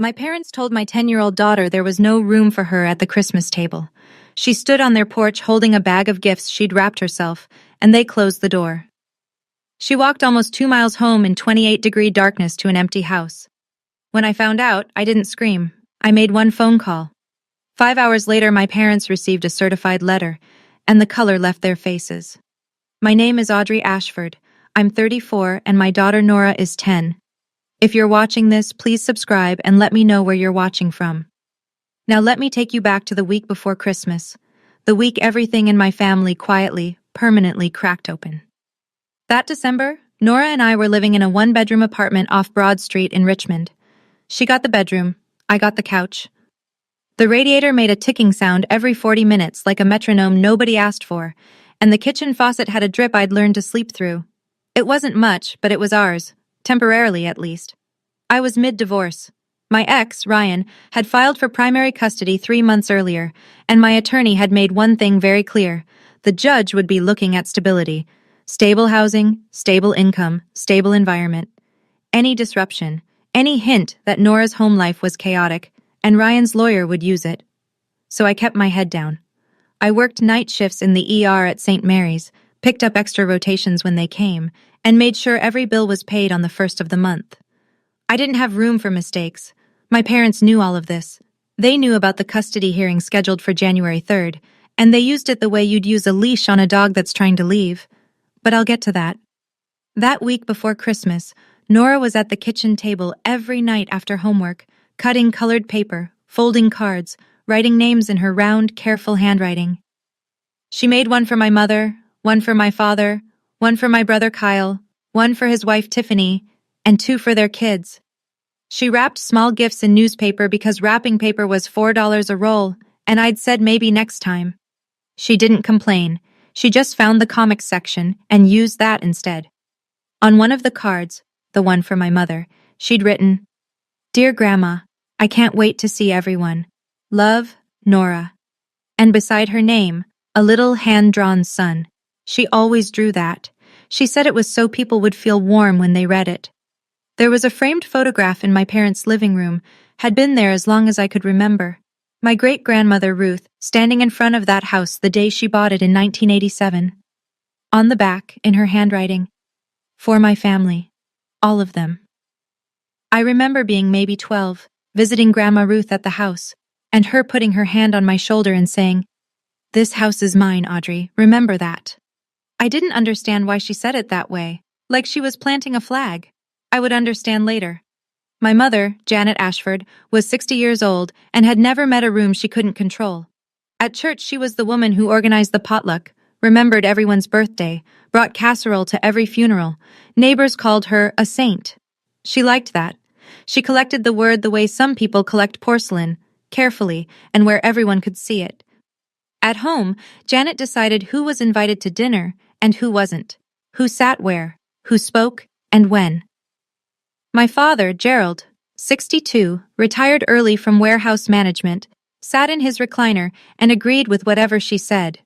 My parents told my 10-year-old daughter there was no room for her at the Christmas table. She stood on their porch holding a bag of gifts she'd wrapped herself, and they closed the door. She walked almost 2 miles home in 28-degree darkness to an empty house. When I found out, I didn't scream. I made one phone call. 5 hours later, my parents received a certified letter, and the color left their faces. My name is Audrey Ashford. I'm 34, and my daughter Nora is 10. If you're watching this, please subscribe and let me know where you're watching from. Now let me take you back to the week before Christmas, the week everything in my family quietly, permanently cracked open. That December, Nora and I were living in a one-bedroom apartment off Broad Street in Richmond. She got the bedroom, I got the couch. The radiator made a ticking sound every 40 minutes like a metronome nobody asked for, and the kitchen faucet had a drip I'd learned to sleep through. It wasn't much, but it was ours, temporarily at least. I was mid-divorce. My ex, Ryan, had filed for primary custody 3 months earlier, and my attorney had made one thing very clear. The judge would be looking at stability. Stable housing, stable income, stable environment. Any disruption, any hint that Nora's home life was chaotic, and Ryan's lawyer would use it. So I kept my head down. I worked night shifts in the ER at St. Mary's, picked up extra rotations when they came, and made sure every bill was paid on the first of the month. I didn't have room for mistakes. My parents knew all of this. They knew about the custody hearing scheduled for January 3rd, and they used it the way you'd use a leash on a dog that's trying to leave. But I'll get to that. That week before Christmas, Nora was at the kitchen table every night after homework, cutting colored paper, folding cards, writing names in her round, careful handwriting. She made one for my mother, one for my father, one for my brother Kyle, one for his wife Tiffany, and 2 for their kids. She wrapped small gifts in newspaper because wrapping paper was $4 a roll, and I'd said maybe next time. She didn't complain. She just found the comics section and used that instead. On one of the cards, the one for my mother, she'd written, "Dear Grandma, I can't wait to see everyone. Love, Nora." And beside her name, a little hand-drawn sun. She always drew that. She said it was so people would feel warm when they read it. There was a framed photograph in my parents' living room, had been there as long as I could remember. My great-grandmother Ruth, standing in front of that house the day she bought it in 1987. On the back, in her handwriting, "For my family. All of them." I remember being maybe 12, visiting Grandma Ruth at the house, and her putting her hand on my shoulder and saying, "This house is mine, Audrey, remember that." I didn't understand why she said it that way, like she was planting a flag. I would understand later. My mother, Janet Ashford, was 60 years old and had never met a room she couldn't control. At church, she was the woman who organized the potluck, remembered everyone's birthday, brought casserole to every funeral. Neighbors called her a saint. She liked that. She collected the word the way some people collect porcelain, carefully, and where everyone could see it. At home, Janet decided who was invited to dinner and who wasn't, who sat where, who spoke, and when. My father, Gerald, 62, retired early from warehouse management, sat in his recliner and agreed with whatever she said.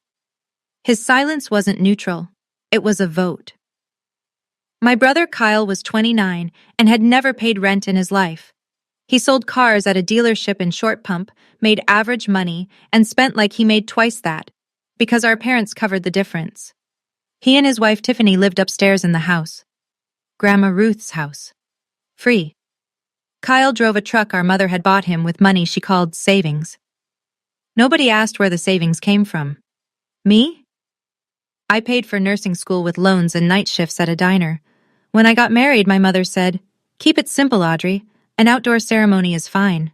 His silence wasn't neutral. It was a vote. My brother Kyle was 29 and had never paid rent in his life. He sold cars at a dealership in Short Pump, made average money, and spent like he made twice that, because our parents covered the difference. He and his wife Tiffany lived upstairs in the house. Grandma Ruth's house. Free. Kyle drove a truck our mother had bought him with money she called savings. Nobody asked where the savings came from. Me? I paid for nursing school with loans and night shifts at a diner. When I got married, my mother said, "Keep it simple, Audrey. An outdoor ceremony is fine."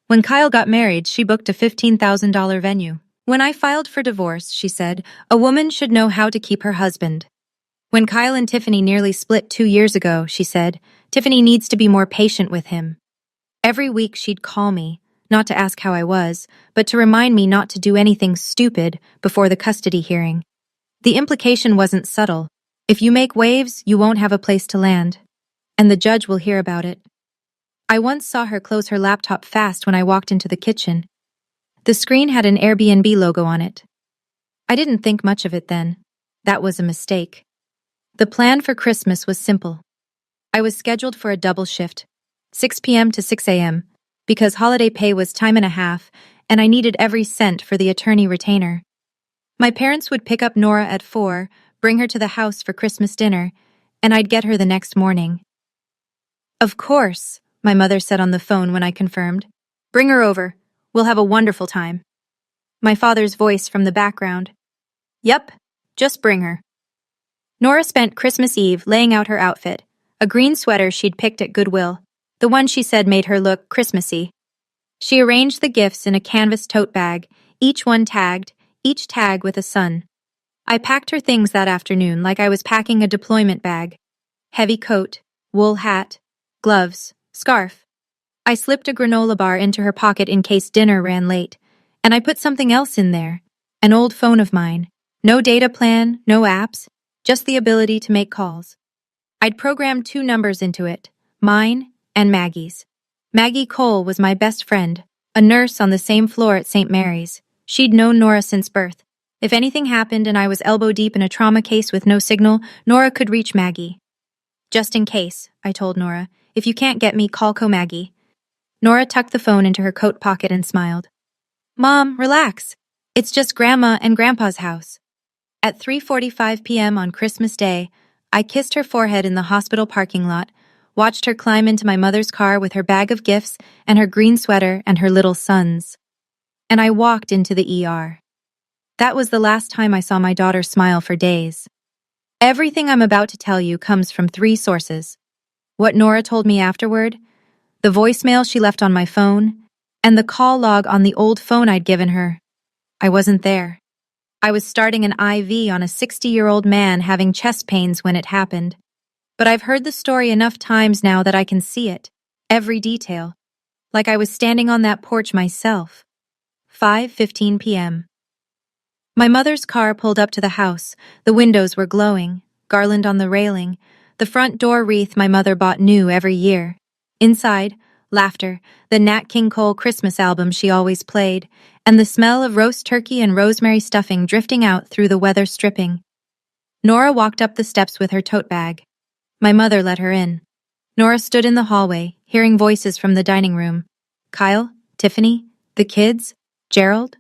When Kyle got married, she booked a $15,000 venue. When I filed for divorce, she said, "A woman should know how to keep her husband." When Kyle and Tiffany nearly split 2 years ago, she said, "Tiffany needs to be more patient with him." Every week she'd call me, not to ask how I was, but to remind me not to do anything stupid before the custody hearing. The implication wasn't subtle. If you make waves, you won't have a place to land. And the judge will hear about it. I once saw her close her laptop fast when I walked into the kitchen. The screen had an Airbnb logo on it. I didn't think much of it then. That was a mistake. The plan for Christmas was simple. I was scheduled for a double shift, 6 p.m. to 6 a.m., because holiday pay was time and a half, and I needed every cent for the attorney retainer. My parents would pick up Nora at 4, bring her to the house for Christmas dinner, and I'd get her the next morning. Of course, my mother said on the phone when I confirmed. Bring her over. We'll have a wonderful time. My father's voice from the background. Yep, just bring her. Nora spent Christmas Eve laying out her outfit, a green sweater she'd picked at Goodwill, the one she said made her look Christmassy. She arranged the gifts in a canvas tote bag, each one tagged, each tag with a sun. I packed her things that afternoon like I was packing a deployment bag. Heavy coat, wool hat, gloves, scarf. I slipped a granola bar into her pocket in case dinner ran late, and I put something else in there, an old phone of mine. No data plan, no apps, just the ability to make calls. I'd programmed 2 numbers into it, mine and Maggie's. Maggie Cole was my best friend, a nurse on the same floor at St. Mary's. She'd known Nora since birth. If anything happened and I was elbow deep in a trauma case with no signal, Nora could reach Maggie. Just in case, I told Nora, if you can't get me, call Maggie. Nora tucked the phone into her coat pocket and smiled. Mom, relax. It's just Grandma and Grandpa's house. At 3:45 p.m. on Christmas Day, I kissed her forehead in the hospital parking lot, watched her climb into my mother's car with her bag of gifts and her green sweater and her little sons. And I walked into the ER. That was the last time I saw my daughter smile for days. Everything I'm about to tell you comes from 3 sources. What Nora told me afterward, the voicemail she left on my phone, and the call log on the old phone I'd given her. I wasn't there. I was starting an IV on a 60-year-old man having chest pains when it happened. But I've heard the story enough times now that I can see it, every detail, like I was standing on that porch myself. 5:15 p.m. My mother's car pulled up to the house. The windows were glowing, garland on the railing, the front door wreath my mother bought new every year. Inside, laughter, the Nat King Cole Christmas album she always played, and the smell of roast turkey and rosemary stuffing drifting out through the weather stripping. Nora walked up the steps with her tote bag. My mother let her in. Nora stood in the hallway, hearing voices from the dining room. Kyle, Tiffany, the kids, Gerald.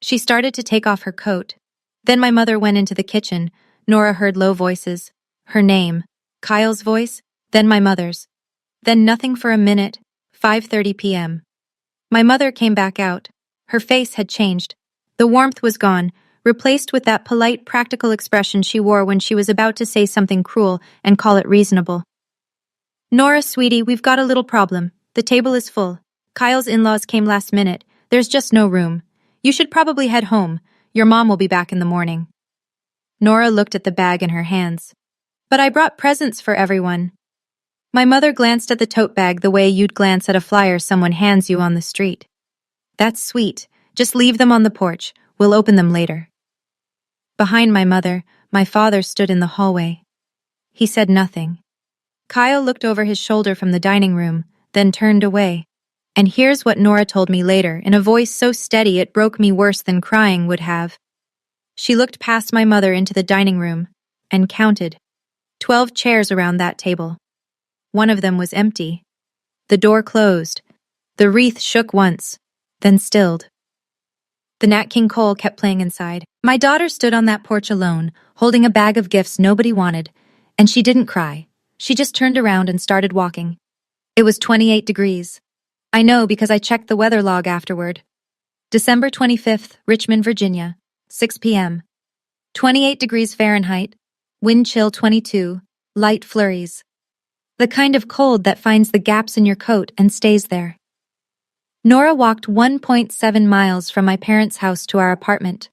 She started to take off her coat. Then my mother went into the kitchen. Nora heard low voices. Her name, Kyle's voice, then my mother's. Then nothing for a minute. 5:30 p.m. My mother came back out. Her face had changed. The warmth was gone, replaced with that polite, practical expression she wore when she was about to say something cruel and call it reasonable. Nora, sweetie, we've got a little problem. The table is full. Kyle's in-laws came last minute. There's just no room. You should probably head home. Your mom will be back in the morning. Nora looked at the bag in her hands. But I brought presents for everyone. My mother glanced at the tote bag the way you'd glance at a flyer someone hands you on the street. That's sweet. Just leave them on the porch. We'll open them later. Behind my mother, my father stood in the hallway. He said nothing. Kyle looked over his shoulder from the dining room, then turned away. And here's what Nora told me later, in a voice so steady it broke me worse than crying would have. She looked past my mother into the dining room and counted. 12 chairs around that table. One of them was empty. The door closed. The wreath shook once, then stilled. The Nat King Cole kept playing inside. My daughter stood on that porch alone, holding a bag of gifts nobody wanted, and she didn't cry. She just turned around and started walking. It was 28 degrees. I know because I checked the weather log afterward. December 25th, Richmond, Virginia, 6 p.m. 28 degrees Fahrenheit, wind chill 22, light flurries. The kind of cold that finds the gaps in your coat and stays there. Nora walked 1.7 miles from my parents' house to our apartment.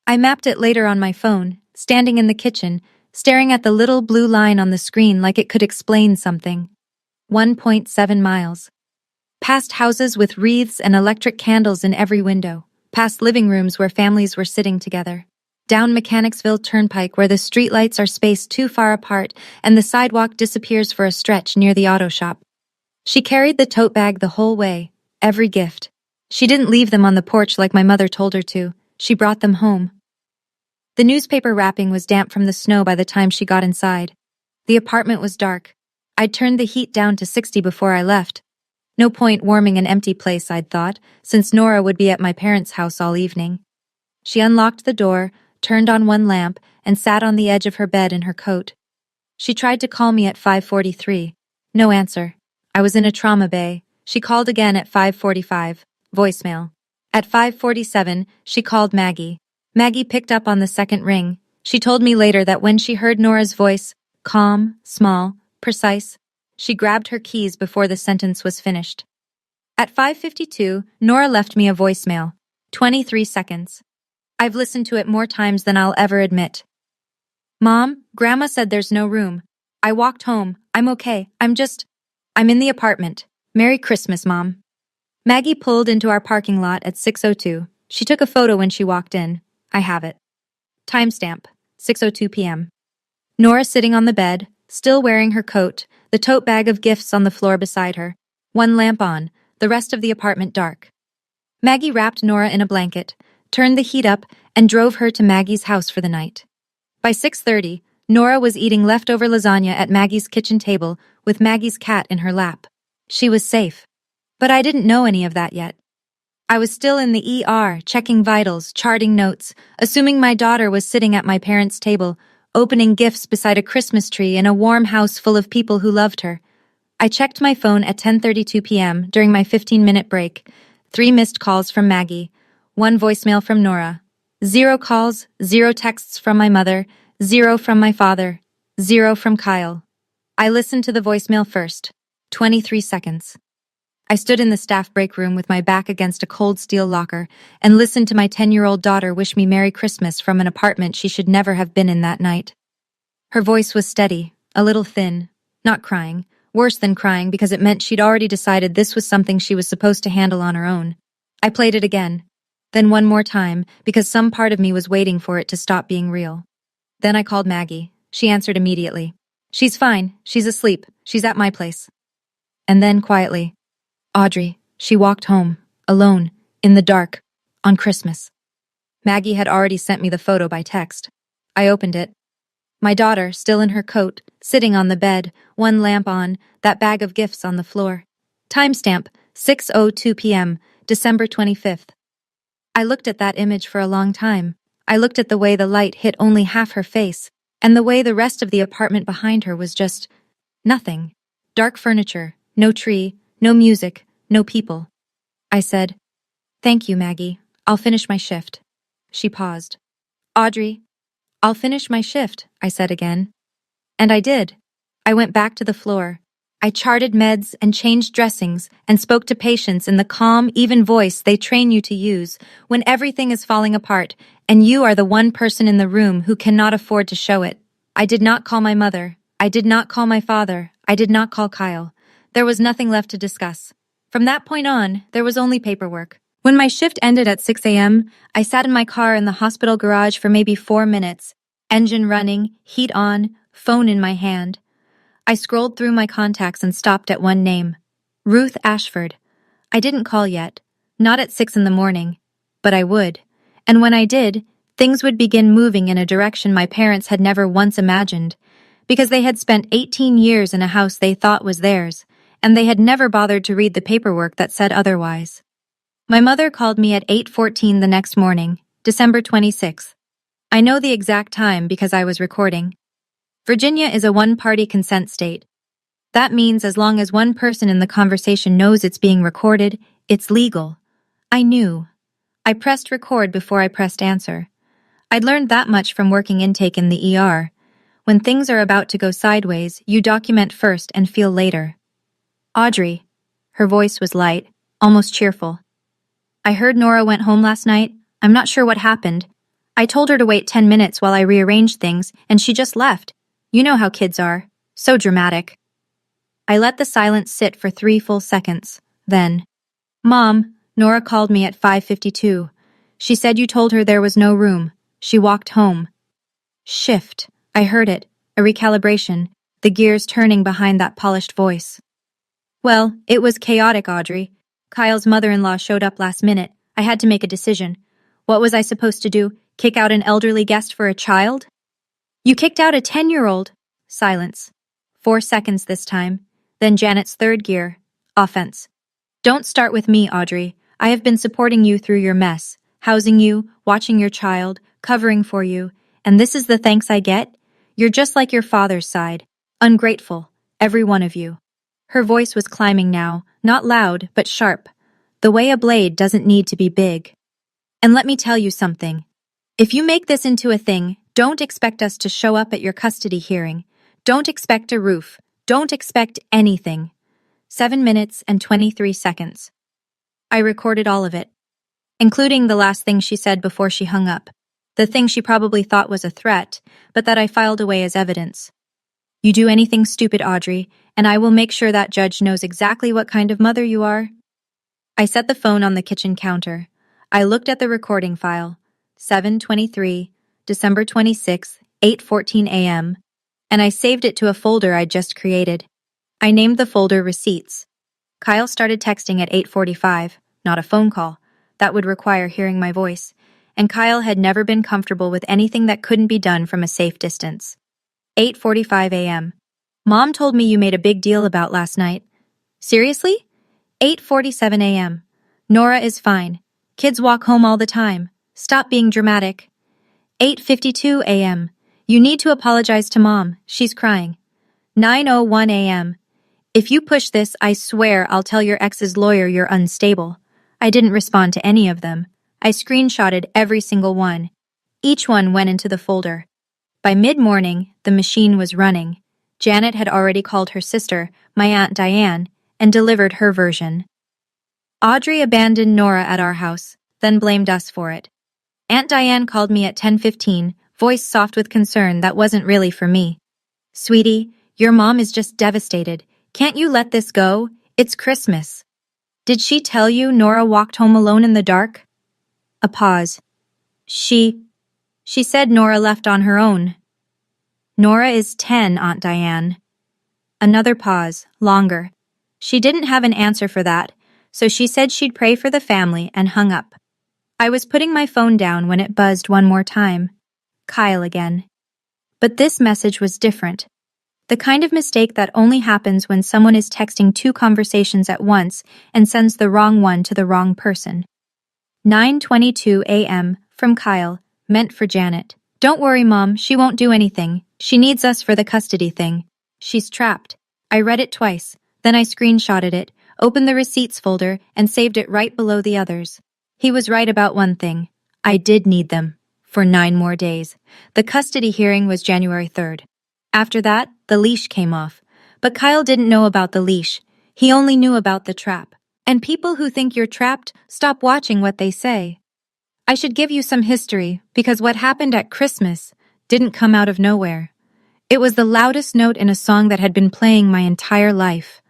I mapped it later on my phone, standing in the kitchen, staring at the little blue line on the screen like it could explain something. 1.7 miles. Past houses with wreaths and electric candles in every window. Past living rooms where families were sitting together. Down Mechanicsville Turnpike where the streetlights are spaced too far apart and the sidewalk disappears for a stretch near the auto shop. She carried the tote bag the whole way, every gift. She didn't leave them on the porch like my mother told her to. She brought them home. The newspaper wrapping was damp from the snow by the time she got inside. The apartment was dark. I'd turned the heat down to 60 before I left. No point warming an empty place, I'd thought, since Nora would be at my parents' house all evening. She unlocked the door, turned on one lamp, and sat on the edge of her bed in her coat. She tried to call me at 5:43. No answer. I was in a trauma bay. She called again at 5:45. Voicemail. At 5:47, she called Maggie. Maggie picked up on the second ring. She told me later that when she heard Nora's voice, calm, small, precise, she grabbed her keys before the sentence was finished. At 5:52, Nora left me a voicemail. 23 seconds. I've listened to it more times than I'll ever admit. Mom, Grandma said there's no room. I walked home. I'm okay. I'm in the apartment. Merry Christmas, Mom. Maggie pulled into our parking lot at 6:02. She took a photo when she walked in. I have it. Timestamp, 6:02 p.m. Nora sitting on the bed, still wearing her coat, the tote bag of gifts on the floor beside her. One lamp on, the rest of the apartment dark. Maggie wrapped Nora in a blanket, turned the heat up, and drove her to Maggie's house for the night. By 6:30, Nora was eating leftover lasagna at Maggie's kitchen table with Maggie's cat in her lap. She was safe. But I didn't know any of that yet. I was still in the ER, checking vitals, charting notes, assuming my daughter was sitting at my parents' table, opening gifts beside a Christmas tree in a warm house full of people who loved her. I checked my phone at 10:32 p.m. during my 15-minute break. 3 missed calls from Maggie, 1 voicemail from Nora, 0 calls, 0 texts from my mother, 0 from my father, 0 from Kyle. I listened to the voicemail first. 23 seconds. I stood in the staff break room with my back against a cold steel locker and listened to my 10-year-old daughter wish me Merry Christmas from an apartment she should never have been in that night. Her voice was steady, a little thin, not crying, worse than crying because it meant she'd already decided this was something she was supposed to handle on her own. I played it again, then one more time because some part of me was waiting for it to stop being real. Then I called Maggie. She answered immediately. She's fine, she's asleep, she's at my place. And then quietly, Audrey, she walked home, alone, in the dark, on Christmas. Maggie had already sent me the photo by text. I opened it. My daughter, still in her coat, sitting on the bed, one lamp on, that bag of gifts on the floor. Timestamp, 6:02 p.m., December 25th. I looked at that image for a long time. I looked at the way the light hit only half her face, and the way the rest of the apartment behind her was just nothing. Dark furniture, no tree, no music, no people. I said, "Thank you, Maggie. I'll finish my shift." She paused. "Audrey, I'll finish my shift," I said again. And I did. I went back to the floor. I charted meds and changed dressings and spoke to patients in the calm, even voice they train you to use when everything is falling apart and you are the one person in the room who cannot afford to show it. I did not call my mother. I did not call my father. I did not call Kyle. There was nothing left to discuss. From that point on, there was only paperwork. When my shift ended at 6 a.m., I sat in my car in the hospital garage for maybe 4 minutes, engine running, heat on, phone in my hand. I scrolled through my contacts and stopped at one name, Ruth Ashford. I didn't call yet, not at 6 in the morning, but I would. And when I did, things would begin moving in a direction my parents had never once imagined, because they had spent 18 years in a house they thought was theirs, and they had never bothered to read the paperwork that said otherwise. My mother called me at 8:14 the next morning, December 26th. I know the exact time because I was recording. Virginia is a one-party consent state. That means as long as one person in the conversation knows it's being recorded, it's legal. I knew. I pressed record before I pressed answer. I'd learned that much from working intake in the ER. When things are about to go sideways, you document first and feel later. Audrey. Her voice was light, almost cheerful. I heard Nora went home last night. I'm not sure what happened. I told her to wait 10 minutes while I rearranged things, and she just left. You know how kids are. So dramatic. I let the silence sit for 3 full seconds. Then, Mom, Nora called me at 5:52. She said you told her there was no room. She walked home. Shift. I heard it. A recalibration. The gears turning behind that polished voice. Well, it was chaotic, Audrey. Kyle's mother-in-law showed up last minute. I had to make a decision. What was I supposed to do? Kick out an elderly guest for a child? You kicked out a 10-year-old. Silence. 4 seconds this time. Then Janet's third gear. Offense. Don't start with me, Audrey. I have been supporting you through your mess, housing you, watching your child, covering for you, and this is the thanks I get? You're just like your father's side. Ungrateful, every one of you. Her voice was climbing now, not loud, but sharp. The way a blade doesn't need to be big. And let me tell you something. If you make this into a thing, don't expect us to show up at your custody hearing. Don't expect a roof. Don't expect anything. 7 minutes and 23 seconds. I recorded all of it, including the last thing she said before she hung up. The thing she probably thought was a threat, but that I filed away as evidence. You do anything stupid, Audrey, and I will make sure that judge knows exactly what kind of mother you are. I set the phone on the kitchen counter. I looked at the recording file. 7:23, December 26, 8:14 a.m., and I saved it to a folder I'd just created. I named the folder Receipts. Kyle started texting at 8:45, not a phone call. That would require hearing my voice, and Kyle had never been comfortable with anything that couldn't be done from a safe distance. 8:45 a.m. Mom told me you made a big deal about last night. Seriously? 8:47 a.m. Nora is fine. Kids walk home all the time. Stop being dramatic. 8:52 a.m. You need to apologize to Mom. She's crying. 9:01 a.m. If you push this, I swear I'll tell your ex's lawyer you're unstable. I didn't respond to any of them. I screenshotted every single one. Each one went into the folder. By mid-morning, the machine was running. Janet had already called her sister, my Aunt Diane, and delivered her version. Audrey abandoned Nora at our house, then blamed us for it. Aunt Diane called me at 10:15, voice soft with concern that wasn't really for me. Sweetie, your mom is just devastated. Can't you let this go? It's Christmas. Did she tell you Nora walked home alone in the dark? A pause. She said Nora left on her own. Nora is 10, Aunt Diane. Another pause, longer. She didn't have an answer for that, so she said she'd pray for the family and hung up. I was putting my phone down when it buzzed one more time. Kyle again. But this message was different. The kind of mistake that only happens when someone is texting two conversations at once and sends the wrong one to the wrong person. 9:22 a.m. from Kyle, meant for Janet. Don't worry, Mom, she won't do anything. She needs us for the custody thing. She's trapped. I read it twice, then I screenshotted it, opened the receipts folder, and saved it right below the others. He was right about one thing. I did need them. For 9 more days. The custody hearing was January 3rd. After that, the leash came off. But Kyle didn't know about the leash. He only knew about the trap. And people who think you're trapped, stop watching what they say. I should give you some history, because what happened at Christmas didn't come out of nowhere. It was the loudest note in a song that had been playing my entire life.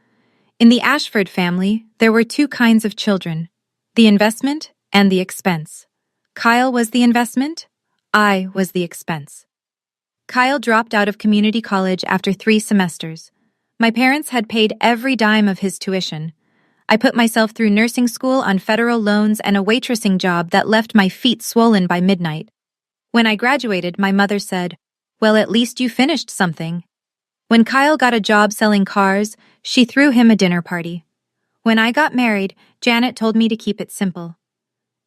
In the Ashford family, there were 2 kinds of children, the investment and the expense. Kyle was the investment, I was the expense. Kyle dropped out of community college after 3 semesters. My parents had paid every dime of his tuition. I put myself through nursing school on federal loans and a waitressing job that left my feet swollen by midnight. When I graduated, my mother said, "Well, at least you finished something." When Kyle got a job selling cars, she threw him a dinner party. When I got married, Janet told me to keep it simple.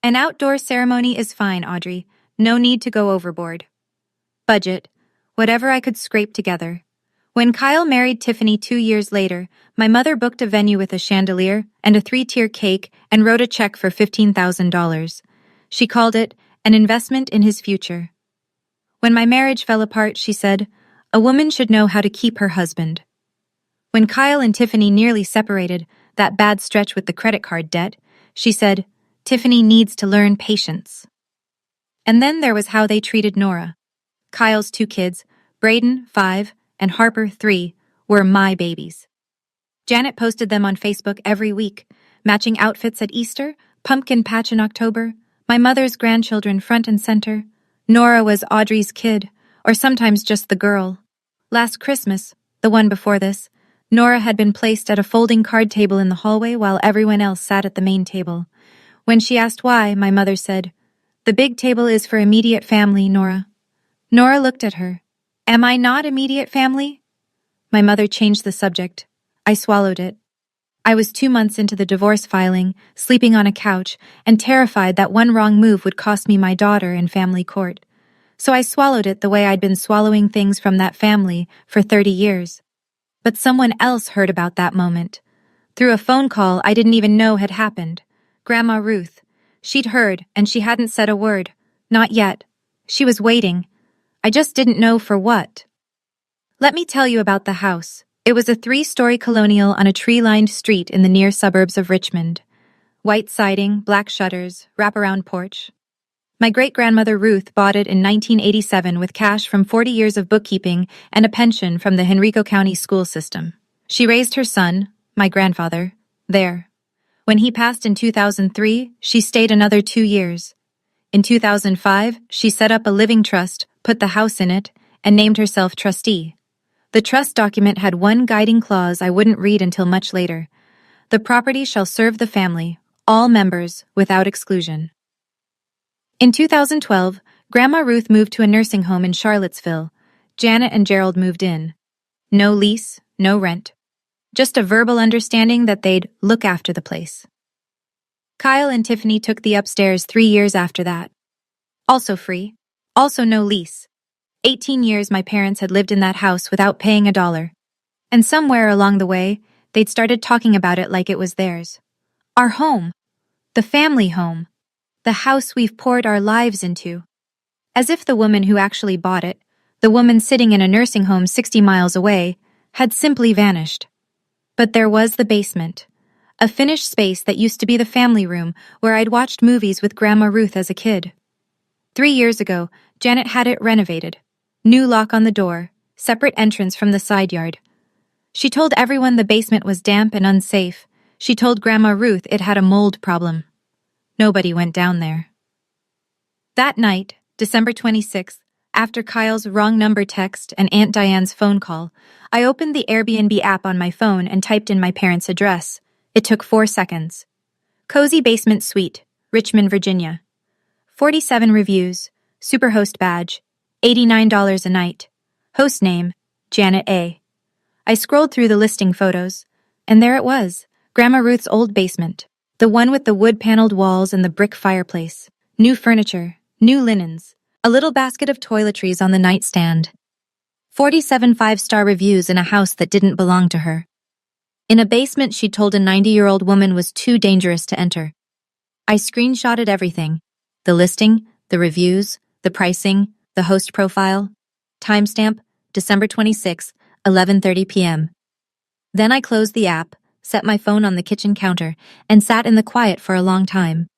An outdoor ceremony is fine, Audrey. No need to go overboard. Budget. Whatever I could scrape together. When Kyle married Tiffany 2 years later, my mother booked a venue with a chandelier and a 3-tier cake and wrote a check for $15,000. She called it an investment in his future. When my marriage fell apart, she said, "A woman should know how to keep her husband." When Kyle and Tiffany nearly separated, that bad stretch with the credit card debt, she said, "Tiffany needs to learn patience." And then there was how they treated Nora. Kyle's 2 kids, Braden, 5, and Harper, 3, were my babies. Janet posted them on Facebook every week, matching outfits at Easter, pumpkin patch in October, my mother's grandchildren front and center. Nora was Audrey's kid, or sometimes just the girl. Last Christmas, the one before this, Nora had been placed at a folding card table in the hallway while everyone else sat at the main table. When she asked why, my mother said, "The big table is for immediate family, Nora." Nora looked at her. "Am I not immediate family?" My mother changed the subject. I swallowed it. I was 2 months into the divorce filing, sleeping on a couch, and terrified that one wrong move would cost me my daughter in family court. So I swallowed it the way I'd been swallowing things from that family for 30 years. But someone else heard about that moment. Through a phone call I didn't even know had happened. Grandma Ruth. She'd heard, and she hadn't said a word. Not yet. She was waiting. I just didn't know for what. Let me tell you about the house. It was a 3-story colonial on a tree-lined street in the near suburbs of Richmond. White siding, black shutters, wraparound porch. My great-grandmother Ruth bought it in 1987 with cash from 40 years of bookkeeping and a pension from the Henrico County school system. She raised her son, my grandfather, there. When he passed in 2003, she stayed another 2 years. In 2005, she set up a living trust, put the house in it, and named herself trustee. The trust document had one guiding clause I wouldn't read until much later. The property shall serve the family, all members, without exclusion. In 2012, Grandma Ruth moved to a nursing home in Charlottesville. Janet and Gerald moved in. No lease, no rent. Just a verbal understanding that they'd look after the place. Kyle and Tiffany took the upstairs 3 years after that. Also free. Also no lease. 18 years my parents had lived in that house without paying $1. And somewhere along the way, they'd started talking about it like it was theirs. Our home. The family home. The house we've poured our lives into. As if the woman who actually bought it, the woman sitting in a nursing home 60 miles away, had simply vanished. But there was the basement. A finished space that used to be the family room where I'd watched movies with Grandma Ruth as a kid. 3 years ago, Janet had it renovated. New lock on the door, separate entrance from the side yard. She told everyone the basement was damp and unsafe. She told Grandma Ruth it had a mold problem. Nobody went down there. That night, December 26th, after Kyle's wrong number text and Aunt Diane's phone call, I opened the Airbnb app on my phone and typed in my parents' address. It took 4 seconds. Cozy Basement Suite, Richmond, Virginia. 47 reviews, Superhost badge, $89 a night. Host name, Janet A. I scrolled through the listing photos, and there it was, Grandma Ruth's old basement. The one with the wood-paneled walls and the brick fireplace. New furniture, new linens, a little basket of toiletries on the nightstand. 47 5-star reviews in a house that didn't belong to her. In a basement she'd told a 90-year-old woman was too dangerous to enter. I screenshotted everything. The listing, the reviews, the pricing, the host profile. Timestamp, December 26, 11:30 p.m. Then I closed the app, set my phone on the kitchen counter, and sat in the quiet for a long time.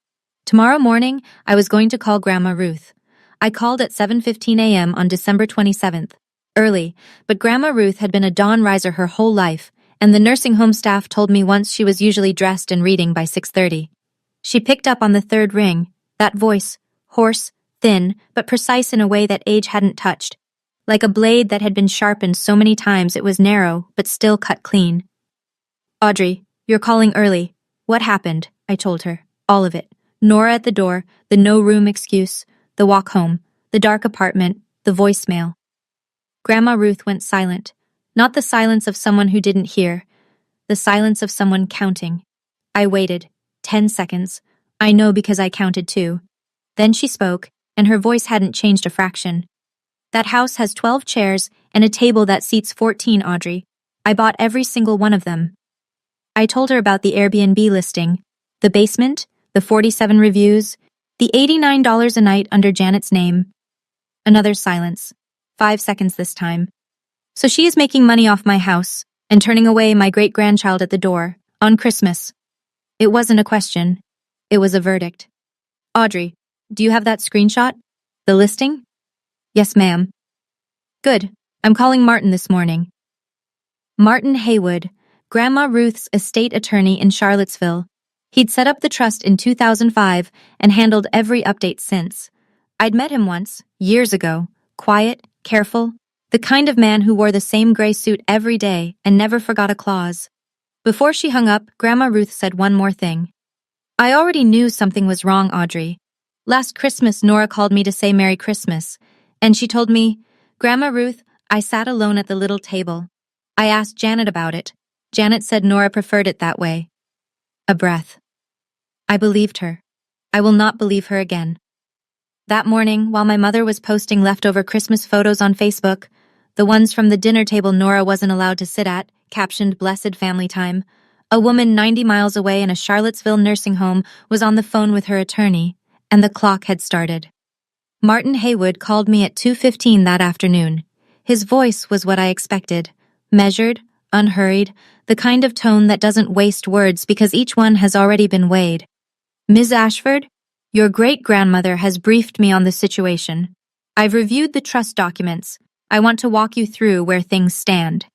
Tomorrow morning, I was going to call Grandma Ruth. I called at 7:15 a.m. on December 27th. Early, but Grandma Ruth had been a dawn riser her whole life, and the nursing home staff told me once she was usually dressed and reading by 6:30. She picked up on the third ring, that voice, hoarse, thin, but precise in a way that age hadn't touched. Like a blade that had been sharpened so many times it was narrow, but still cut clean. Audrey, you're calling early. What happened? I told her. All of it. Nora at the door, the no-room excuse, the walk home, the dark apartment, the voicemail. Grandma Ruth went silent. Not the silence of someone who didn't hear. The silence of someone counting. I waited. 10 seconds. I know because I counted too. Then she spoke, and her voice hadn't changed a fraction. That house has 12 chairs and a table that seats 14, Audrey. I bought every single one of them. I told her about the Airbnb listing, the basement, the 47 reviews, the $89 a night under Janet's name. Another silence. 5 seconds this time. So she is making money off my house and turning away my great-grandchild at the door on Christmas. It wasn't a question. It was a verdict. Audrey, do you have that screenshot? The listing? Yes, ma'am. Good. I'm calling Martin this morning. Martin Haywood, Grandma Ruth's estate attorney in Charlottesville. He'd set up the trust in 2005 and handled every update since. I'd met him once, years ago, quiet, careful, the kind of man who wore the same gray suit every day and never forgot a clause. Before she hung up, Grandma Ruth said one more thing. I already knew something was wrong, Audrey. Last Christmas, Nora called me to say Merry Christmas, and she told me, Grandma Ruth, I sat alone at the little table. I asked Janet about it. Janet said Nora preferred it that way. A breath. I believed her. I will not believe her again. That morning, while my mother was posting leftover Christmas photos on Facebook, the ones from the dinner table Nora wasn't allowed to sit at, captioned Blessed Family Time, a woman 90 miles away in a Charlottesville nursing home was on the phone with her attorney, and the clock had started. Martin Haywood called me at 2:15 that afternoon. His voice was what I expected, measured, unhurried, the kind of tone that doesn't waste words because each one has already been weighed. Ms. Ashford, your great-grandmother has briefed me on the situation. I've reviewed the trust documents. I want to walk you through where things stand.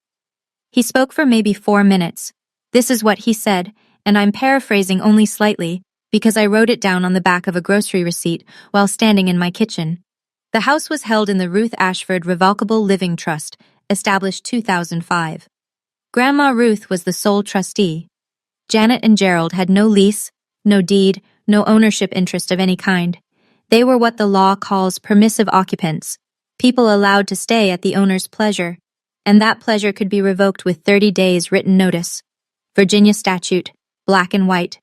He spoke for maybe 4 minutes. This is what he said, and I'm paraphrasing only slightly because I wrote it down on the back of a grocery receipt while standing in my kitchen. The house was held in the Ruth Ashford Revocable Living Trust, established 2005. Grandma Ruth was the sole trustee. Janet and Gerald had no lease, no deed, no ownership interest of any kind. They were what the law calls permissive occupants, people allowed to stay at the owner's pleasure, and that pleasure could be revoked with 30 days written notice. Virginia statute, black and white.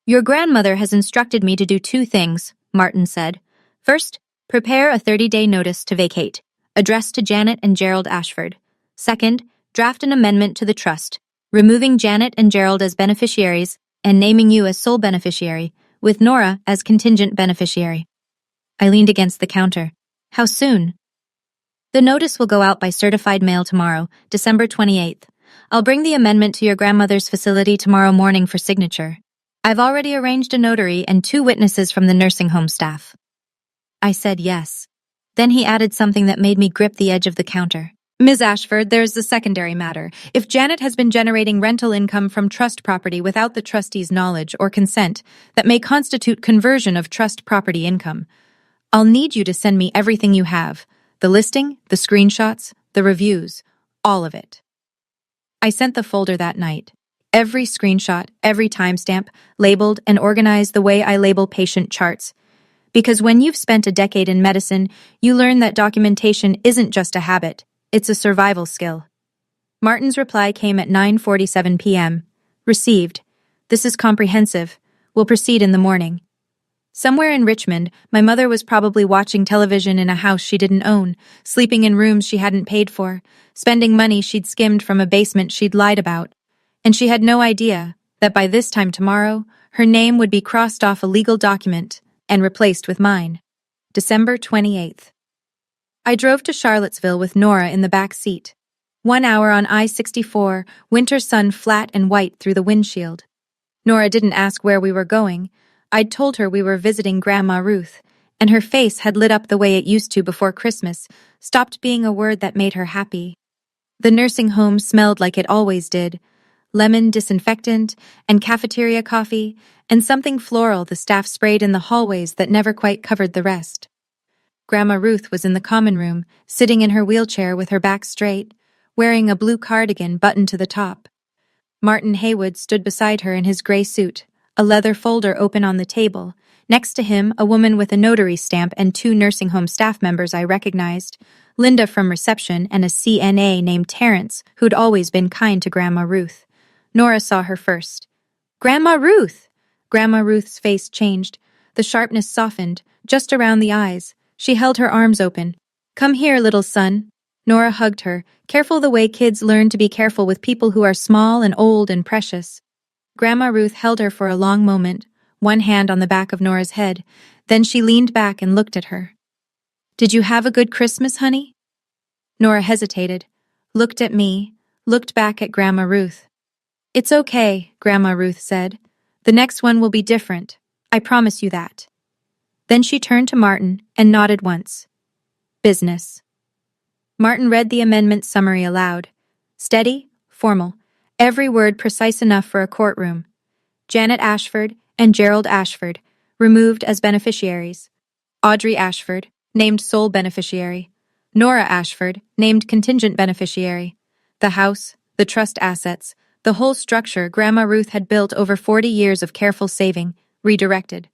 Your grandmother has instructed me to do 2 things, Martin said. First, prepare a 30-day notice to vacate, addressed to Janet and Gerald Ashford. Second, draft an amendment to the trust, removing Janet and Gerald as beneficiaries and naming you as sole beneficiary, with Nora as contingent beneficiary. I leaned against the counter. How soon? The notice will go out by certified mail tomorrow, December 28th. I'll bring the amendment to your grandmother's facility tomorrow morning for signature. I've already arranged a notary and 2 witnesses from the nursing home staff. I said yes. Then he added something that made me grip the edge of the counter. Ms. Ashford, there's the secondary matter. If Janet has been generating rental income from trust property without the trustee's knowledge or consent, that may constitute conversion of trust property income. I'll need you to send me everything you have. The listing, the screenshots, the reviews, all of it. I sent the folder that night. Every screenshot, every timestamp, labeled and organized the way I label patient charts. Because when you've spent a decade in medicine, you learn that documentation isn't just a habit, it's a survival skill. Martin's reply came at 9:47 p.m. Received. This is comprehensive. We'll proceed in the morning. Somewhere in Richmond, my mother was probably watching television in a house she didn't own, sleeping in rooms she hadn't paid for, spending money she'd skimmed from a basement she'd lied about. And she had no idea that by this time tomorrow, her name would be crossed off a legal document and replaced with mine. December 28th. I drove to Charlottesville with Nora in the back seat. 1 hour on I-64, winter sun flat and white through the windshield. Nora didn't ask where we were going. I'd told her we were visiting Grandma Ruth, and her face had lit up the way it used to before Christmas, stopped being a word that made her happy. The nursing home smelled like it always did, lemon disinfectant and cafeteria coffee, and something floral the staff sprayed in the hallways that never quite covered the rest. Grandma Ruth was in the common room, sitting in her wheelchair with her back straight, wearing a blue cardigan buttoned to the top. Martin Haywood stood beside her in his gray suit, a leather folder open on the table. Next to him, a woman with a notary stamp and 2 nursing home staff members I recognized, Linda from reception and a CNA named Terrence, who'd always been kind to Grandma Ruth. Nora saw her first. Grandma Ruth! Grandma Ruth's face changed. The sharpness softened, just around the eyes. She held her arms open. Come here, little son. Nora hugged her, careful the way kids learn to be careful with people who are small and old and precious. Grandma Ruth held her for a long moment, one hand on the back of Nora's head. Then she leaned back and looked at her. Did you have a good Christmas, honey? Nora hesitated, looked at me, looked back at Grandma Ruth. It's okay, Grandma Ruth said. The next one will be different. I promise you that. Then she turned to Martin and nodded once. Business. Martin read the amendment summary aloud. Steady, formal, every word precise enough for a courtroom. Janet Ashford and Gerald Ashford, removed as beneficiaries. Audrey Ashford, named sole beneficiary. Nora Ashford, named contingent beneficiary. The house, the trust assets, the whole structure Grandma Ruth had built over 40 years of careful saving, redirected.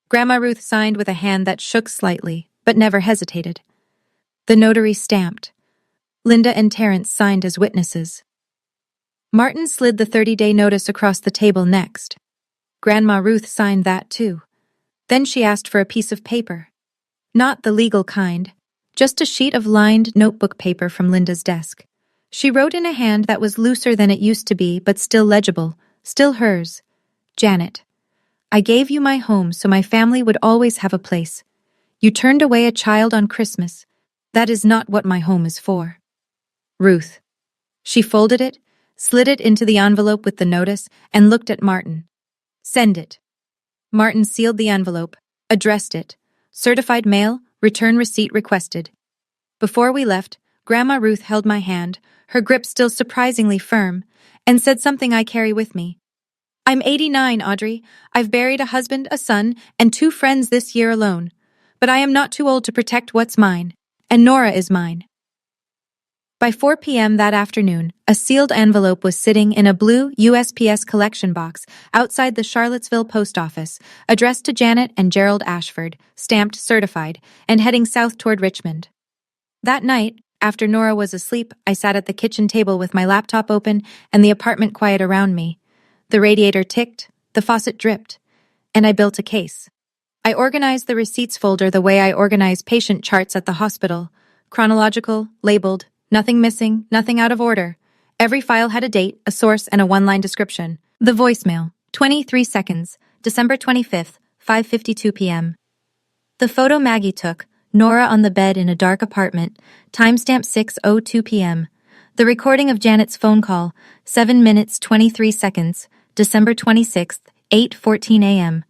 Grandma Ruth signed with a hand that shook slightly, but never hesitated. The notary stamped. Linda and Terrence signed as witnesses. Martin slid the 30-day notice across the table next. Grandma Ruth signed that too. Then she asked for a piece of paper. Not the legal kind, just a sheet of lined notebook paper from Linda's desk. She wrote in a hand that was looser than it used to be, but still legible, still hers. Janet, I gave you my home so my family would always have a place. You turned away a child on Christmas. That is not what my home is for. Ruth. She folded it, slid it into the envelope with the notice, and looked at Martin. Send it. Martin sealed the envelope, addressed it. Certified mail, return receipt requested. Before we left, Grandma Ruth held my hand, her grip still surprisingly firm, and said something I carry with me. I'm 89, Audrey. I've buried a husband, a son, and 2 friends this year alone. But I am not too old to protect what's mine, and Nora is mine. By 4 p.m. that afternoon, a sealed envelope was sitting in a blue USPS collection box outside the Charlottesville post office, addressed to Janet and Gerald Ashford, stamped certified, and heading south toward Richmond. That night, after Nora was asleep, I sat at the kitchen table with my laptop open and the apartment quiet around me. The radiator ticked, the faucet dripped, and I built a case. I organized the receipts folder the way I organize patient charts at the hospital. Chronological, labeled, nothing missing, nothing out of order. Every file had a date, a source, and a one-line description. The voicemail, 23 seconds, December 25th, 5:52 p.m. The photo Maggie took, Nora on the bed in a dark apartment, timestamp 6:02 p.m. The recording of Janet's phone call, 7 minutes 23 seconds, December 26th, 8:14 a.m.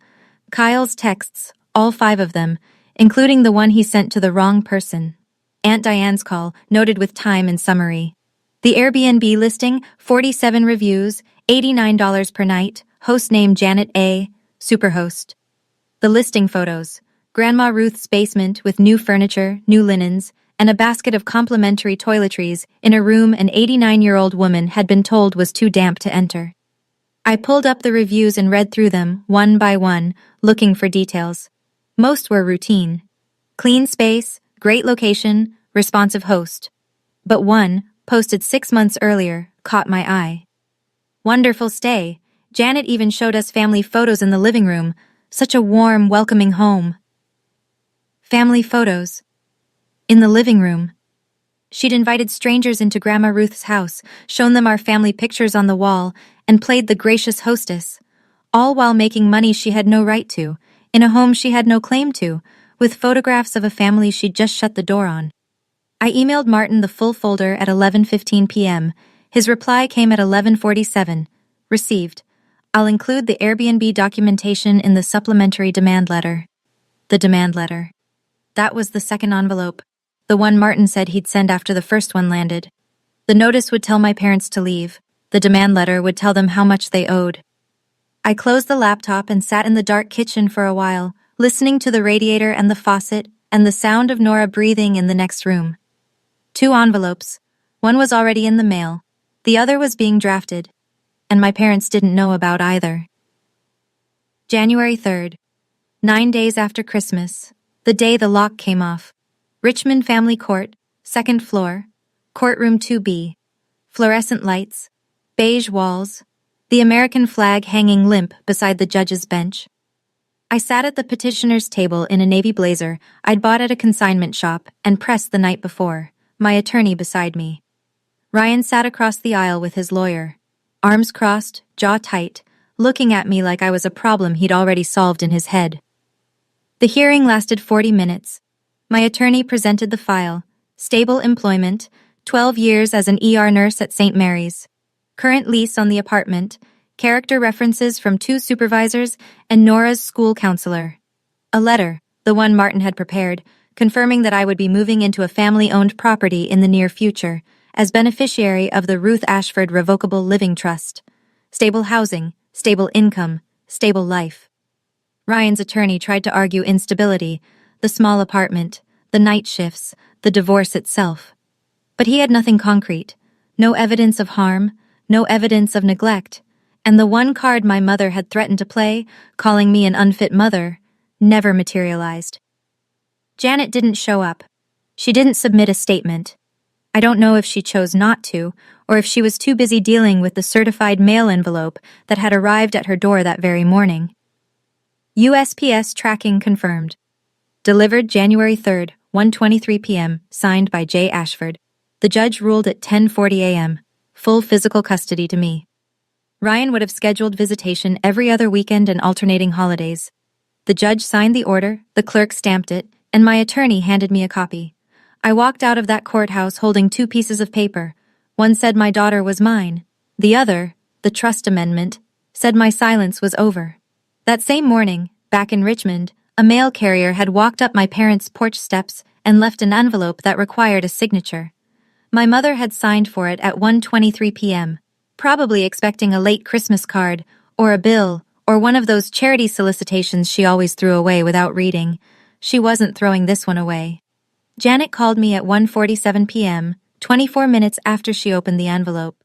Kyle's texts, all 5 of them, including the one he sent to the wrong person. Aunt Diane's call, noted with time and summary. The Airbnb listing, 47 reviews, $89 per night, host name Janet A., superhost. The listing photos, Grandma Ruth's basement with new furniture, new linens, and a basket of complimentary toiletries in a room an 89-year-old woman had been told was too damp to enter. I pulled up the reviews and read through them, one by one, looking for details. Most were routine. Clean space, great location, responsive host. But one, posted 6 months earlier, caught my eye. Wonderful stay. Janet even showed us family photos in the living room. Such a warm, welcoming home. Family photos. In the living room. She'd invited strangers into Grandma Ruth's house, shown them our family pictures on the wall, and played the gracious hostess, all while making money she had no right to, in a home she had no claim to, with photographs of a family she'd just shut the door on. I emailed Martin the full folder at 11:15 p.m. His reply came at 11:47. Received. I'll include the Airbnb documentation in the supplementary demand letter. The demand letter. That was the second envelope, the one Martin said he'd send after the first one landed. The notice would tell my parents to leave. The demand letter would tell them how much they owed. I closed the laptop and sat in the dark kitchen for a while, listening to the radiator and the faucet and the sound of Nora breathing in the next room. 2 envelopes. One was already in the mail. The other was being drafted. And my parents didn't know about either. January 3rd. 9 days after Christmas. The day the lock came off. Richmond Family Court, 2nd floor. Courtroom 2B. Fluorescent lights. Beige walls. The American flag hanging limp beside the judge's bench. I sat at the petitioner's table in a navy blazer I'd bought at a consignment shop and pressed the night before, my attorney beside me. Ryan sat across the aisle with his lawyer, arms crossed, jaw tight, looking at me like I was a problem he'd already solved in his head. The hearing lasted 40 minutes. My attorney presented the file, stable employment, 12 years as an ER nurse at St. Mary's, current lease on the apartment, character references from 2 supervisors, and Nora's school counselor. A letter, the one Martin had prepared, confirming that I would be moving into a family-owned property in the near future, as beneficiary of the Ruth Ashford Revocable Living Trust. Stable housing, stable income, stable life. Ryan's attorney tried to argue instability, the small apartment, the night shifts, the divorce itself. But he had nothing concrete, no evidence of harm, no evidence of neglect, and the one card my mother had threatened to play, calling me an unfit mother, never materialized. Janet didn't show up. She didn't submit a statement. I don't know if she chose not to, or if she was too busy dealing with the certified mail envelope that had arrived at her door that very morning. USPS tracking confirmed. Delivered January 3rd, 1:23 p.m., signed by J. Ashford. The judge ruled at 10:40 a.m. Full physical custody to me. Ryan would have scheduled visitation every other weekend and alternating holidays. The judge signed the order, the clerk stamped it, and my attorney handed me a copy. I walked out of that courthouse holding two pieces of paper. One said my daughter was mine. The other, the trust amendment, said my silence was over. That same morning, back in Richmond, a mail carrier had walked up my parents' porch steps and left an envelope that required a signature. My mother had signed for it at 1:23 p.m., probably expecting a late Christmas card, or a bill, or one of those charity solicitations she always threw away without reading. She wasn't throwing this one away. Janet called me at 1:47 p.m., 24 minutes after she opened the envelope.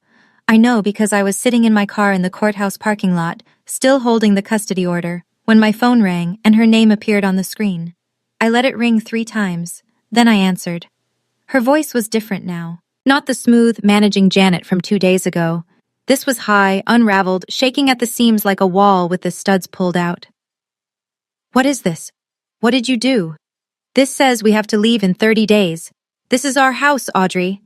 I know because I was sitting in my car in the courthouse parking lot, still holding the custody order, when my phone rang and her name appeared on the screen. I let it ring 3 times, then I answered. Her voice was different now, not the smooth, managing Janet from 2 days ago. This was high, unraveled, shaking at the seams like a wall with the studs pulled out. What is this? What did you do? This says we have to leave in 30 days. This is our house, Audrey.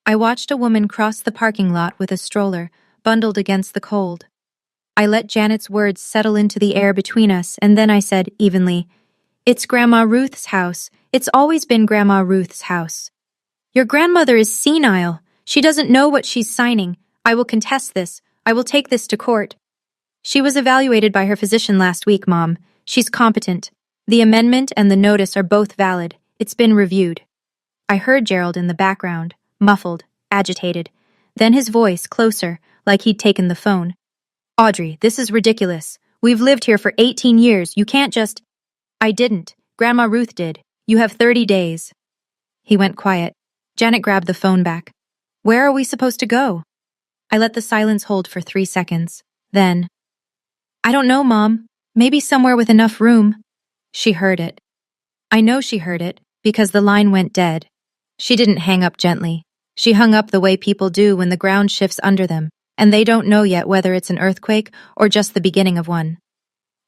I watched a woman cross the parking lot with a stroller, bundled against the cold. I let Janet's words settle into the air between us, and then I said evenly, It's Grandma Ruth's house. It's always been Grandma Ruth's house. Your grandmother is senile. She doesn't know what she's signing. I will contest this. I will take this to court. She was evaluated by her physician last week, Mom. She's competent. The amendment and the notice are both valid. It's been reviewed. I heard Gerald in the background, muffled, agitated. Then his voice closer, like he'd taken the phone. Audrey, this is ridiculous. We've lived here for 18 years. You can't just... I didn't. Grandma Ruth did. You have 30 days. He went quiet. Janet grabbed the phone back. Where are we supposed to go? I let the silence hold for 3 seconds. Then, I don't know, Mom. Maybe somewhere with enough room. She heard it. I know she heard it, because the line went dead. She didn't hang up gently. She hung up the way people do when the ground shifts under them, and they don't know yet whether it's an earthquake or just the beginning of one.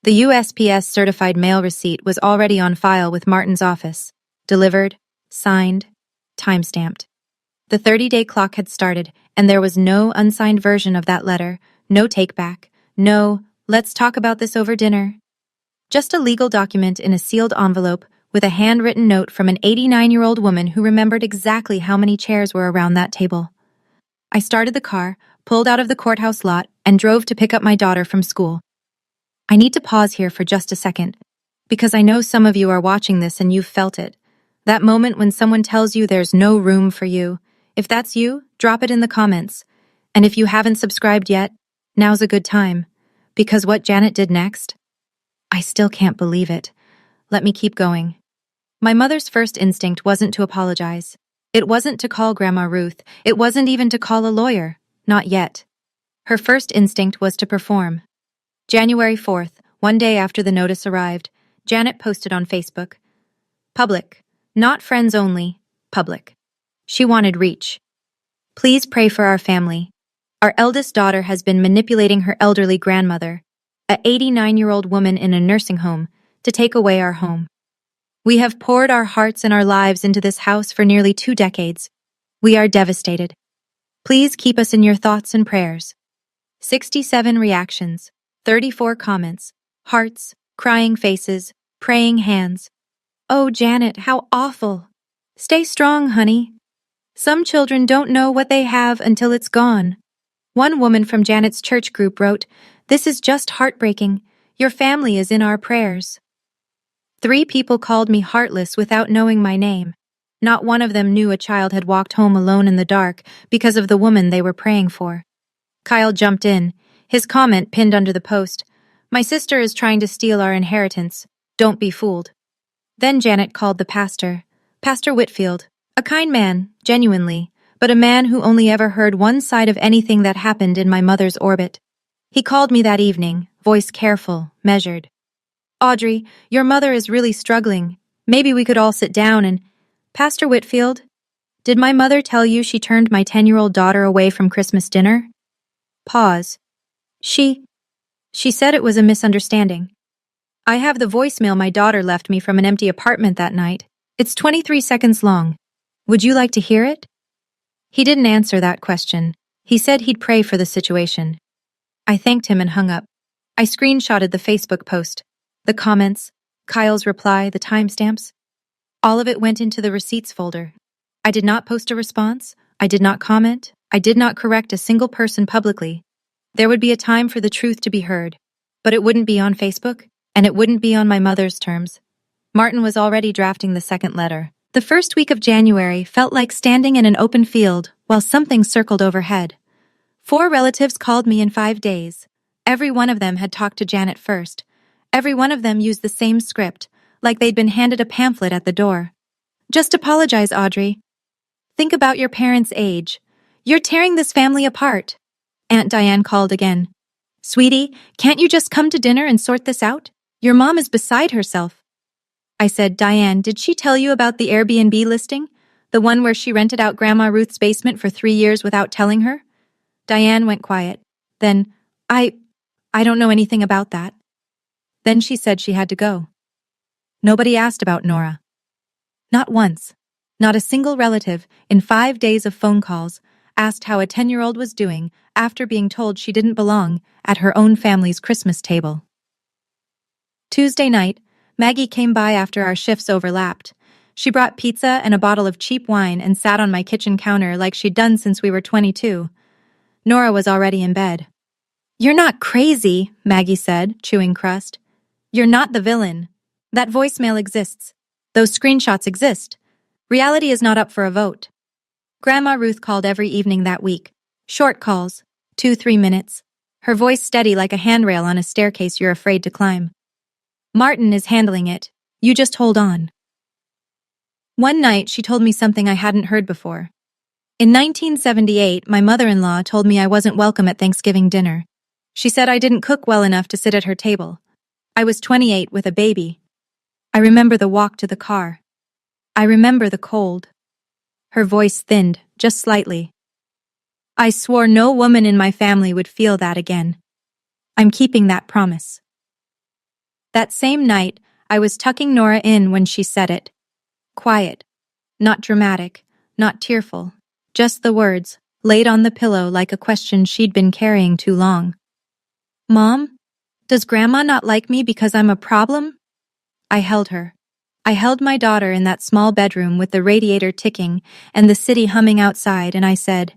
The USPS certified mail receipt was already on file with Martin's office. Delivered, signed, time-stamped. The 30-day clock had started, and there was no unsigned version of that letter, no take-back, no, let's talk about this over dinner. Just a legal document in a sealed envelope with a handwritten note from an 89-year-old woman who remembered exactly how many chairs were around that table. I started the car, pulled out of the courthouse lot, and drove to pick up my daughter from school. I need to pause here for just a second, because I know some of you are watching this and you've felt it. That moment when someone tells you there's no room for you. If that's you, drop it in the comments. And if you haven't subscribed yet, now's a good time. Because what Janet did next? I still can't believe it. Let me keep going. My mother's first instinct wasn't to apologize. It wasn't to call Grandma Ruth. It wasn't even to call a lawyer. Not yet. Her first instinct was to perform. January 4th, one day after the notice arrived, Janet posted on Facebook. Public. Not friends only. Public. She wanted reach. Please pray for our family. Our eldest daughter has been manipulating her elderly grandmother, a 89-year-old woman in a nursing home, to take away our home. We have poured our hearts and our lives into this house for nearly 2 decades. We are devastated. Please keep us in your thoughts and prayers. 67 reactions, 34 comments, hearts, crying faces, praying hands. Oh, Janet, how awful. Stay strong, honey. Some children don't know what they have until it's gone. One woman from Janet's church group wrote, This is just heartbreaking. Your family is in our prayers. 3 people called me heartless without knowing my name. Not one of them knew a child had walked home alone in the dark because of the woman they were praying for. Kyle jumped in, his comment pinned under the post. My sister is trying to steal our inheritance. Don't be fooled. Then Janet called the pastor, Pastor Whitfield, a kind man, genuinely, but a man who only ever heard one side of anything that happened in my mother's orbit. He called me that evening, voice careful, measured. Audrey, your mother is really struggling. Maybe we could all sit down and... Pastor Whitfield? Did my mother tell you she turned my 10-year-old daughter away from Christmas dinner? Pause. She said it was a misunderstanding. I have the voicemail my daughter left me from an empty apartment that night. It's 23 seconds long. Would you like to hear it? He didn't answer that question. He said he'd pray for the situation. I thanked him and hung up. I screenshotted the Facebook post. The comments, Kyle's reply, the timestamps. All of it went into the receipts folder. I did not post a response. I did not comment. I did not correct a single person publicly. There would be a time for the truth to be heard. But it wouldn't be on Facebook, and it wouldn't be on my mother's terms. Martin was already drafting the second letter. The first week of January felt like standing in an open field while something circled overhead. 4 relatives called me in 5 days. Every one of them had talked to Janet first. Every one of them used the same script, like they'd been handed a pamphlet at the door. Just apologize, Audrey. Think about your parents' age. You're tearing this family apart. Aunt Diane called again. Sweetie, can't you just come to dinner and sort this out? Your mom is beside herself. I said, Diane, did she tell you about the Airbnb listing? The one where she rented out Grandma Ruth's basement for 3 years without telling her? Diane went quiet. Then, I don't know anything about that. Then she said she had to go. Nobody asked about Nora. Not once. Not a single relative, in 5 days of phone calls, asked how a 10-year-old was doing after being told she didn't belong at her own family's Christmas table. Tuesday night, Maggie came by after our shifts overlapped. She brought pizza and a bottle of cheap wine and sat on my kitchen counter like she'd done since we were 22. Nora was already in bed. You're not crazy, Maggie said, chewing crust. You're not the villain. That voicemail exists. Those screenshots exist. Reality is not up for a vote. Grandma Ruth called every evening that week. Short calls, 2-3 minutes. Her voice steady like a handrail on a staircase you're afraid to climb. Martin is handling it. You just hold on. One night, she told me something I hadn't heard before. In 1978, my mother-in-law told me I wasn't welcome at Thanksgiving dinner. She said I didn't cook well enough to sit at her table. I was 28 with a baby. I remember the walk to the car. I remember the cold. Her voice thinned, just slightly. I swore no woman in my family would feel that again. I'm keeping that promise. That same night, I was tucking Nora in when she said it. Quiet. Not dramatic, not tearful. Just the words, laid on the pillow like a question she'd been carrying too long. Mom, does Grandma not like me because I'm a problem? I held her. I held my daughter in that small bedroom with the radiator ticking and the city humming outside, and I said,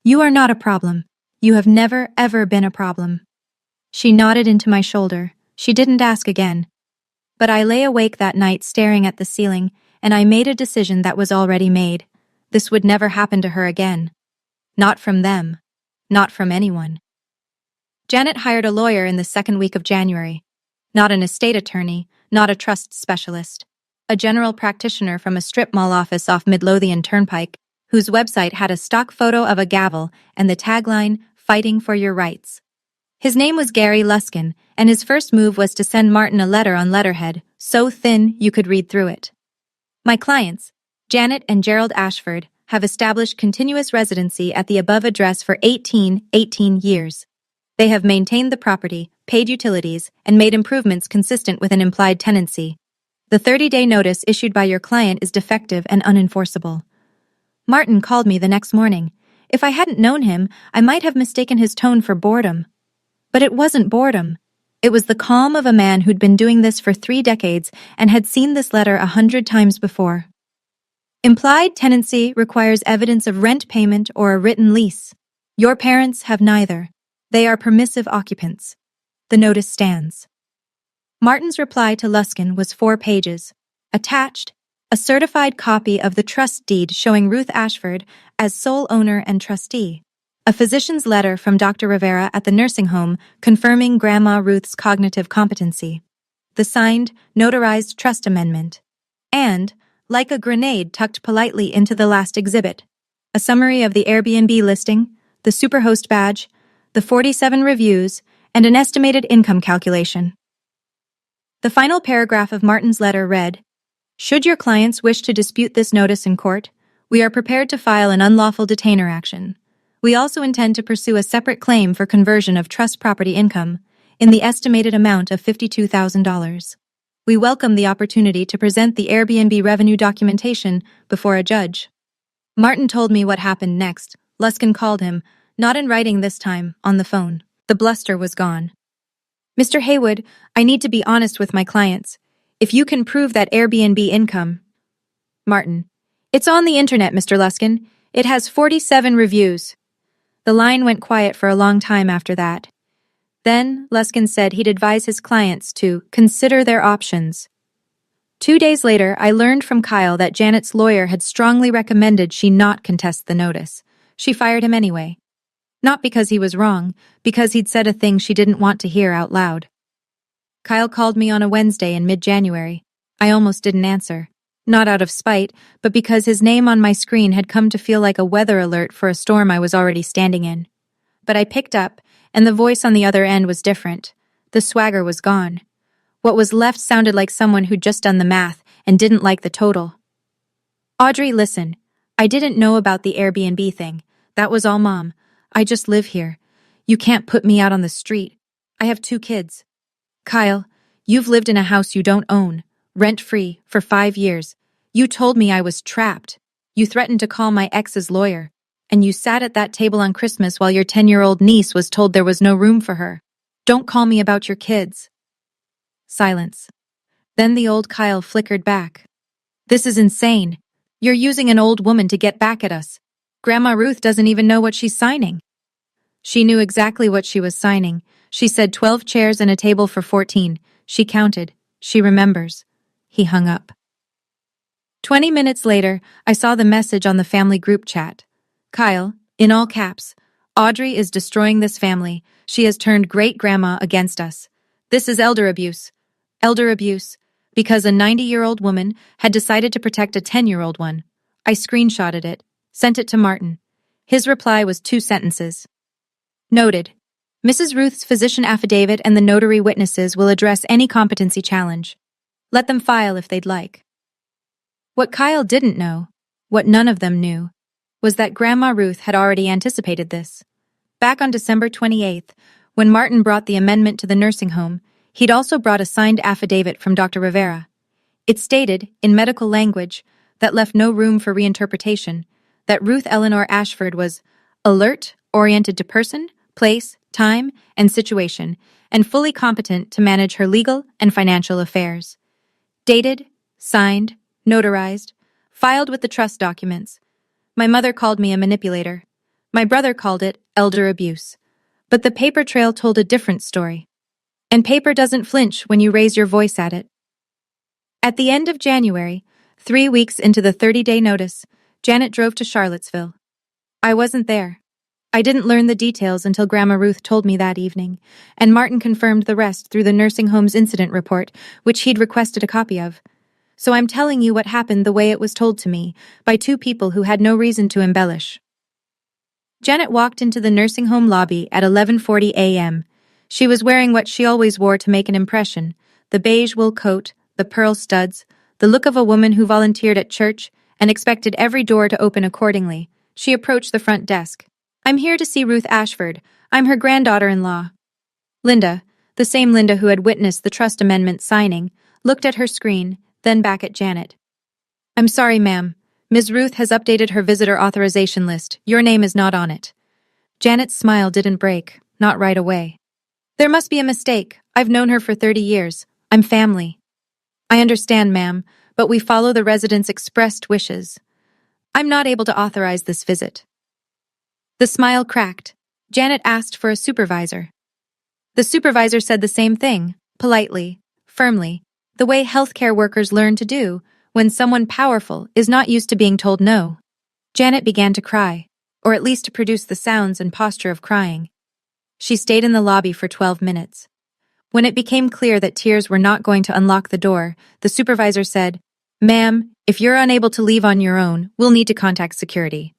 You are not a problem. You have never, ever been a problem. She nodded into my shoulder. She didn't ask again. But I lay awake that night staring at the ceiling, and I made a decision that was already made. This would never happen to her again. Not from them. Not from anyone. Janet hired a lawyer in the second week of January. Not an estate attorney, not a trust specialist. A general practitioner from a strip mall office off Midlothian Turnpike, whose website had a stock photo of a gavel and the tagline, Fighting for Your Rights. His name was Gary Luskin, and his first move was to send Martin a letter on letterhead, so thin you could read through it. My clients, Janet and Gerald Ashford, have established continuous residency at the above address for 18 years. They have maintained the property, paid utilities, and made improvements consistent with an implied tenancy. The 30-day notice issued by your client is defective and unenforceable. Martin called me the next morning. If I hadn't known him, I might have mistaken his tone for boredom. But it wasn't boredom. It was the calm of a man who'd been doing this for 3 decades and had seen this letter 100 times before. Implied tenancy requires evidence of rent payment or a written lease. Your parents have neither. They are permissive occupants. The notice stands. Martin's reply to Luskin was 4 pages. Attached, a certified copy of the trust deed showing Ruth Ashford as sole owner and trustee. A physician's letter from Dr. Rivera at the nursing home confirming Grandma Ruth's cognitive competency. The signed, notarized trust amendment. And, like a grenade tucked politely into the last exhibit, a summary of the Airbnb listing, the Superhost badge, the 47 reviews, and an estimated income calculation. The final paragraph of Martin's letter read, Should your clients wish to dispute this notice in court, We are prepared to file an unlawful detainer action. We also intend to pursue a separate claim for conversion of trust property income in the estimated amount of $52,000. We welcome the opportunity to present the Airbnb revenue documentation before a judge. Martin told me what happened next. Luskin called him, not in writing this time, on the phone. The bluster was gone. Mr. Haywood, I need to be honest with my clients. If you can prove that Airbnb income... Martin. It's on the internet, Mr. Luskin. It has 47 reviews. The line went quiet for a long time after that. Then, Luskin said he'd advise his clients to consider their options. 2 days later, I learned from Kyle that Janet's lawyer had strongly recommended she not contest the notice. She fired him anyway. Not because he was wrong, because he'd said a thing she didn't want to hear out loud. Kyle called me on a Wednesday in mid-January. I almost didn't answer. Not out of spite, but because his name on my screen had come to feel like a weather alert for a storm I was already standing in. But I picked up, and the voice on the other end was different. The swagger was gone. What was left sounded like someone who'd just done the math and didn't like the total. Audrey, listen. I didn't know about the Airbnb thing. That was all Mom. I just live here. You can't put me out on the street. I have 2 kids. Kyle, you've lived in a house you don't own, rent-free, for 5 years. You told me I was trapped. You threatened to call my ex's lawyer. And you sat at that table on Christmas while your 10-year-old niece was told there was no room for her. Don't call me about your kids. Silence. Then the old Kyle flickered back. This is insane. You're using an old woman to get back at us. Grandma Ruth doesn't even know what she's signing. She knew exactly what she was signing. She said 12 chairs and a table for 14. She counted. She remembers. He hung up. 20 minutes later, I saw the message on the family group chat. Kyle, in all caps, Audrey is destroying this family. She has turned great-grandma against us. This is elder abuse. Elder abuse. Because a 90-year-old woman had decided to protect a 10-year-old one. I screenshotted it, sent it to Martin. His reply was 2 sentences. Noted. Mrs. Ruth's physician affidavit and the notary witnesses will address any competency challenge. Let them file if they'd like. What Kyle didn't know, what none of them knew, was that Grandma Ruth had already anticipated this. Back on December 28th, when Martin brought the amendment to the nursing home, he'd also brought a signed affidavit from Dr. Rivera. It stated, in medical language, that left no room for reinterpretation, that Ruth Eleanor Ashford was alert, oriented to person, place, time, and situation, and fully competent to manage her legal and financial affairs. Dated, signed, notarized, filed with the trust documents. My mother called me a manipulator. My brother called it elder abuse. But the paper trail told a different story. And paper doesn't flinch when you raise your voice at it. At the end of January, 3 weeks into the 30-day notice, Janet drove to Charlottesville. I wasn't there. I didn't learn the details until Grandma Ruth told me that evening, and Martin confirmed the rest through the nursing home's incident report, which he'd requested a copy of. So I'm telling you what happened the way it was told to me, by 2 people who had no reason to embellish. Janet walked into the nursing home lobby at 11:40 a.m. She was wearing what she always wore to make an impression, the beige wool coat, the pearl studs, the look of a woman who volunteered at church and expected every door to open accordingly. She approached the front desk. I'm here to see Ruth Ashford. I'm her granddaughter-in-law. Linda, the same Linda who had witnessed the trust amendment signing, looked at her screen, then back at Janet. I'm sorry, ma'am. Ms. Ruth has updated her visitor authorization list. Your name is not on it. Janet's smile didn't break, not right away. There must be a mistake. I've known her for 30 years. I'm family. I understand, ma'am, but we follow the residents' expressed wishes. I'm not able to authorize this visit. The smile cracked. Janet asked for a supervisor. The supervisor said the same thing, politely, firmly, the way healthcare workers learn to do when someone powerful is not used to being told no. Janet began to cry, or at least to produce the sounds and posture of crying. She stayed in the lobby for 12 minutes. When it became clear that tears were not going to unlock the door, the supervisor said, Ma'am, if you're unable to leave on your own, we'll need to contact security.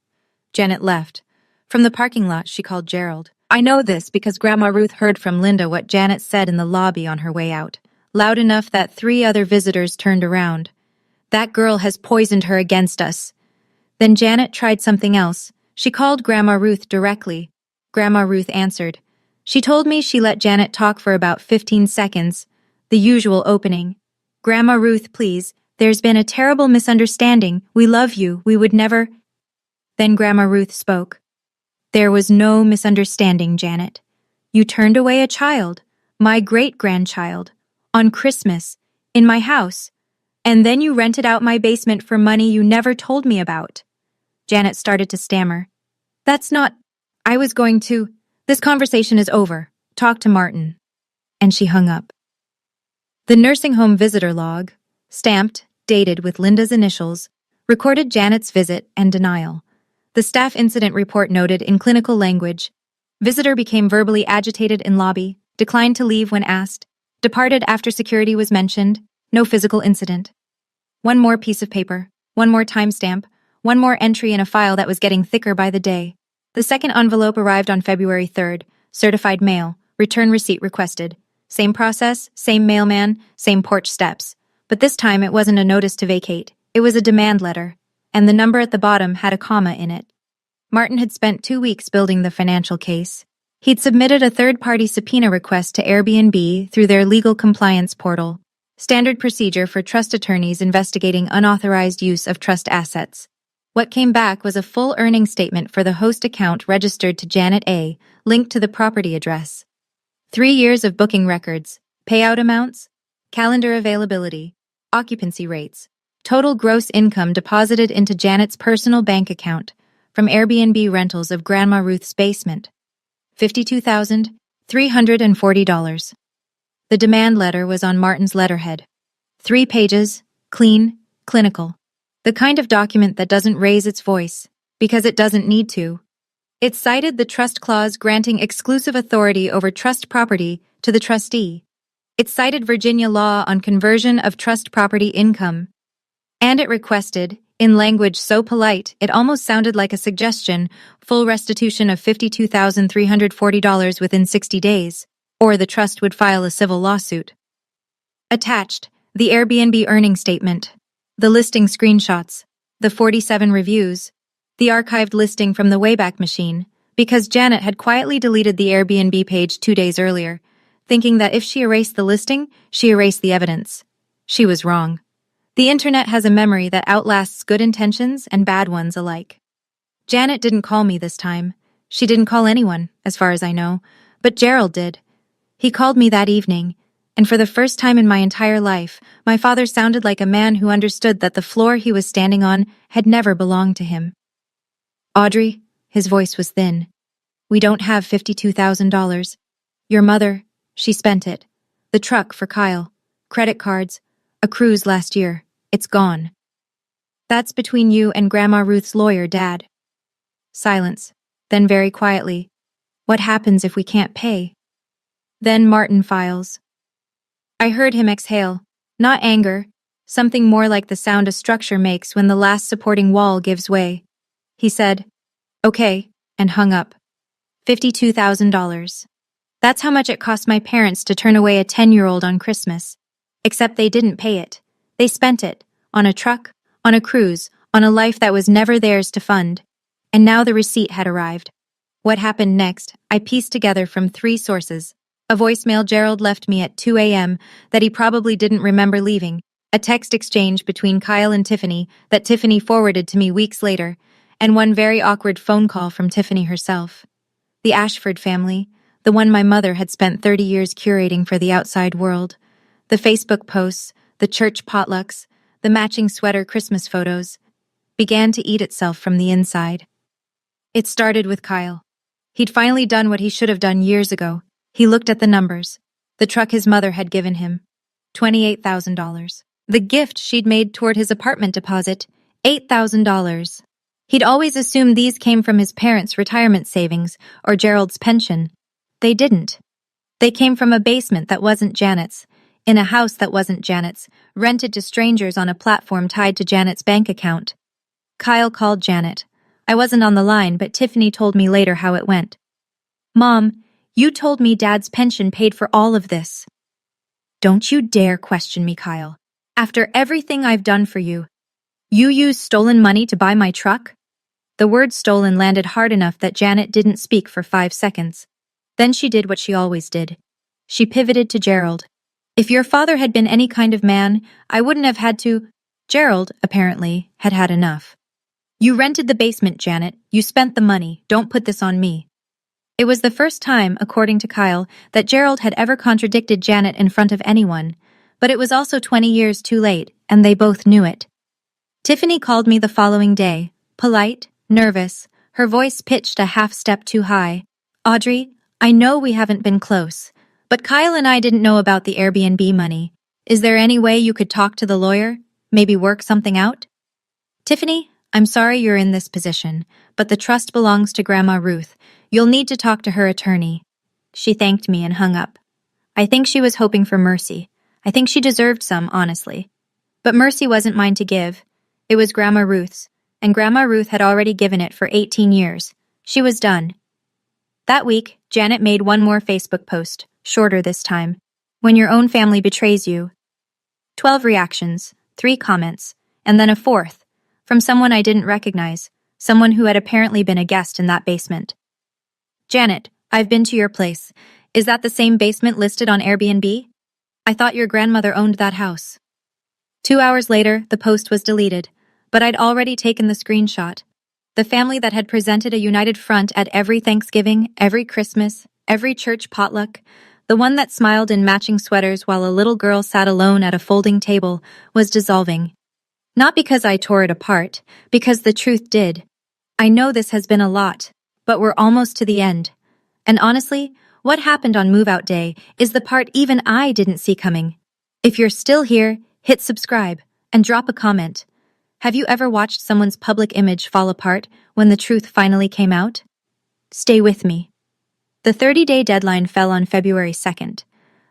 Janet left. From the parking lot, she called Gerald. I know this because Grandma Ruth heard from Linda what Janet said in the lobby on her way out, loud enough that 3 other visitors turned around. That girl has poisoned her against us. Then Janet tried something else. She called Grandma Ruth directly. Grandma Ruth answered. She told me she let Janet talk for about 15 seconds, the usual opening. Grandma Ruth, please, there's been a terrible misunderstanding. We love you. We would never. Then Grandma Ruth spoke. There was no misunderstanding, Janet. You turned away a child, my great-grandchild, on Christmas, in my house, and then you rented out my basement for money you never told me about. Janet started to stammer. That's not. I was going to. This conversation is over. Talk to Martin. And she hung up. The nursing home visitor log, stamped, dated with Linda's initials, recorded Janet's visit and denial. The staff incident report noted in clinical language, visitor became verbally agitated in lobby, declined to leave when asked, departed after security was mentioned, no physical incident. One more piece of paper, one more timestamp, one more entry in a file that was getting thicker by the day. The second envelope arrived on February 3rd, certified mail, return receipt requested. Same process, same mailman, same porch steps. But this time it wasn't a notice to vacate. It was a demand letter, and the number at the bottom had a comma in it. Martin had spent 2 weeks building the financial case. He'd submitted a third-party subpoena request to Airbnb through their legal compliance portal, standard procedure for trust attorneys investigating unauthorized use of trust assets. What came back was a full earnings statement for the host account registered to Janet A., linked to the property address. 3 years of booking records, payout amounts, calendar availability, occupancy rates, total gross income deposited into Janet's personal bank account from Airbnb rentals of Grandma Ruth's basement. $52,340. The demand letter was on Martin's letterhead. 3 pages, clean, clinical. The kind of document that doesn't raise its voice, because it doesn't need to. It cited the trust clause granting exclusive authority over trust property to the trustee. It cited Virginia law on conversion of trust property income. And it requested, in language so polite it almost sounded like a suggestion, full restitution of $52,340 within 60 days, or the trust would file a civil lawsuit. Attached, the Airbnb earnings statement, the listing screenshots, the 47 reviews, the archived listing from the Wayback Machine, because Janet had quietly deleted the Airbnb page 2 days earlier, thinking that if she erased the listing, she erased the evidence. She was wrong. The internet has a memory that outlasts good intentions and bad ones alike. Janet didn't call me this time. She didn't call anyone, as far as I know, but Gerald did. He called me that evening, and for the first time in my entire life, my father sounded like a man who understood that the floor he was standing on had never belonged to him. Audrey, his voice was thin. We don't have $52,000. Your mother, she spent it. The truck for Kyle, credit cards, a cruise last year. It's gone. That's between you and Grandma Ruth's lawyer, Dad. Silence. Then very quietly. What happens if we can't pay? Then Martin files. I heard him exhale. Not anger. Something more like the sound a structure makes when the last supporting wall gives way. He said, okay, and hung up. $52,000. That's how much it cost my parents to turn away a 10-year-old on Christmas. Except they didn't pay it. They spent it. On a truck, on a cruise, on a life that was never theirs to fund. And now the receipt had arrived. What happened next, I pieced together from 3 sources. A voicemail Gerald left me at 2 a.m. that he probably didn't remember leaving. A text exchange between Kyle and Tiffany that Tiffany forwarded to me weeks later. And one very awkward phone call from Tiffany herself. The Ashford family, the one my mother had spent 30 years curating for the outside world. The Facebook posts, the church potlucks, the matching sweater Christmas photos, began to eat itself from the inside. It started with Kyle. He'd finally done what he should have done years ago. He looked at the numbers. The truck his mother had given him. $28,000. The gift she'd made toward his apartment deposit. $8,000. He'd always assumed these came from his parents' retirement savings or Gerald's pension. They didn't. They came from a basement that wasn't Janet's, in a house that wasn't Janet's, rented to strangers on a platform tied to Janet's bank account. Kyle called Janet. I wasn't on the line, but Tiffany told me later how it went. Mom, you told me Dad's pension paid for all of this. Don't you dare question me, Kyle. After everything I've done for you. You used stolen money to buy my truck? The word stolen landed hard enough that Janet didn't speak for 5 seconds. Then she did what she always did. She pivoted to Gerald. If your father had been any kind of man, I wouldn't have had to. Gerald, apparently, had had enough. You rented the basement, Janet. You spent the money. Don't put this on me. It was the first time, according to Kyle, that Gerald had ever contradicted Janet in front of anyone, but it was also 20 years too late, and they both knew it. Tiffany called me the following day, polite, nervous, her voice pitched a half step too high. Audrey, I know we haven't been close, but Kyle and I didn't know about the Airbnb money. Is there any way you could talk to the lawyer? Maybe work something out? Tiffany, I'm sorry you're in this position, but the trust belongs to Grandma Ruth. You'll need to talk to her attorney. She thanked me and hung up. I think she was hoping for mercy. I think she deserved some, honestly. But mercy wasn't mine to give. It was Grandma Ruth's, and Grandma Ruth had already given it for 18 years. She was done. That week, Janet made one more Facebook post, shorter this time. When your own family betrays you. 12 reactions, 3 comments, and then a 4th, from someone I didn't recognize, someone who had apparently been a guest in that basement. Janet, I've been to your place. Is that the same basement listed on Airbnb? I thought your grandmother owned that house. 2 hours later, the post was deleted, but I'd already taken the screenshot. The family that had presented a united front at every Thanksgiving, every Christmas, every church potluck, the one that smiled in matching sweaters while a little girl sat alone at a folding table, was dissolving. Not because I tore it apart, because the truth did. I know this has been a lot, but we're almost to the end. And honestly, what happened on move-out day is the part even I didn't see coming. If you're still here, hit subscribe and drop a comment. Have you ever watched someone's public image fall apart when the truth finally came out? Stay with me. The 30-day deadline fell on February 2nd.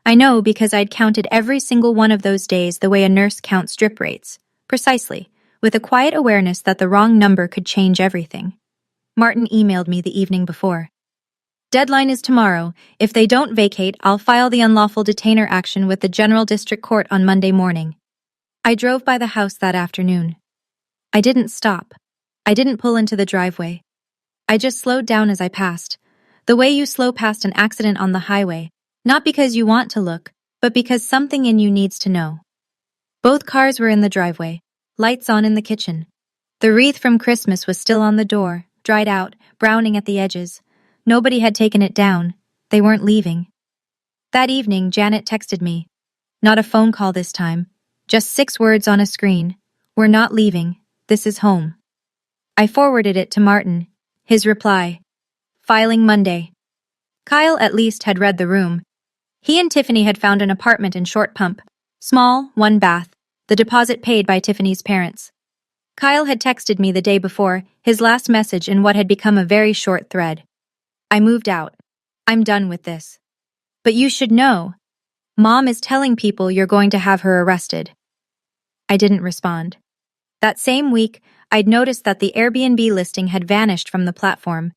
I know because I'd counted every single one of those days the way a nurse counts drip rates. Precisely, with a quiet awareness that the wrong number could change everything. Martin emailed me the evening before. Deadline is tomorrow. If they don't vacate, I'll file the unlawful detainer action with the General District Court on Monday morning. I drove by the house that afternoon. I didn't stop. I didn't pull into the driveway. I just slowed down as I passed. The way you slow past an accident on the highway, not because you want to look, but because something in you needs to know. Both cars were in the driveway, lights on in the kitchen. The wreath from Christmas was still on the door, dried out, browning at the edges. Nobody had taken it down. They weren't leaving. That evening, Janet texted me. Not a phone call this time. Just 6 words on a screen. We're not leaving. This is home. I forwarded it to Martin. His reply. Filing Monday. Kyle at least had read the room. He and Tiffany had found an apartment in Short Pump. Small, 1 bath. The deposit paid by Tiffany's parents. Kyle had texted me the day before, his last message in what had become a very short thread. I moved out. I'm done with this. But you should know. Mom is telling people you're going to have her arrested. I didn't respond. That same week, I'd noticed that the Airbnb listing had vanished from the platform.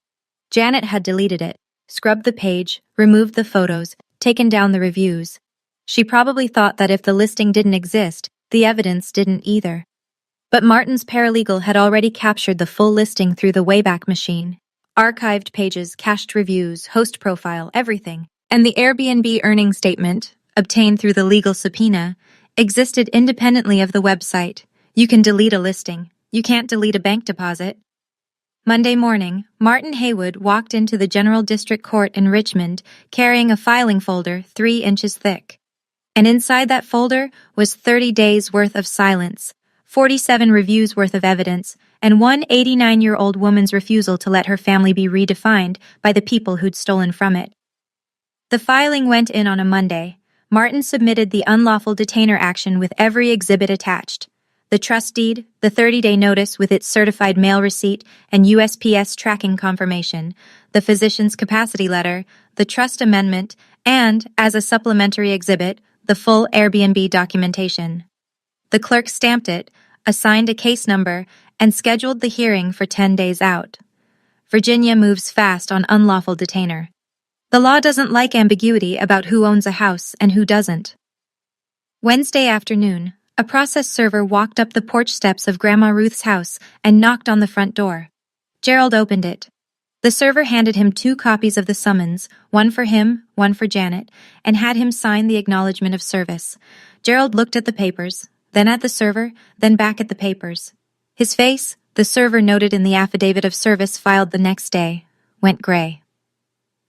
Janet had deleted it, scrubbed the page, removed the photos, taken down the reviews. She probably thought that if the listing didn't exist, the evidence didn't either. But Martin's paralegal had already captured the full listing through the Wayback Machine. Archived pages, cached reviews, host profile, everything. And the Airbnb earnings statement, obtained through the legal subpoena, existed independently of the website. You can delete a listing. You can't delete a bank deposit. Monday morning, Martin Haywood walked into the General District Court in Richmond carrying a filing folder 3 inches thick. And inside that folder was 30 days worth of silence, 47 reviews worth of evidence, and one 89-year-old woman's refusal to let her family be redefined by the people who'd stolen from it. The filing went in on a Monday. Martin submitted the unlawful detainer action with every exhibit attached. The trust deed, the 30-day notice with its certified mail receipt and USPS tracking confirmation, the physician's capacity letter, the trust amendment, and, as a supplementary exhibit, the full Airbnb documentation. The clerk stamped it, assigned a case number, and scheduled the hearing for 10 days out. Virginia moves fast on unlawful detainer. The law doesn't like ambiguity about who owns a house and who doesn't. Wednesday afternoon, A process server walked up the porch steps of Grandma Ruth's house and knocked on the front door. Gerald opened it. The server handed him 2 copies of the summons, one for him, one for Janet, and had him sign the acknowledgement of service. Gerald looked at the papers, then at the server, then back at the papers. His face, the server noted in the affidavit of service filed the next day, went gray.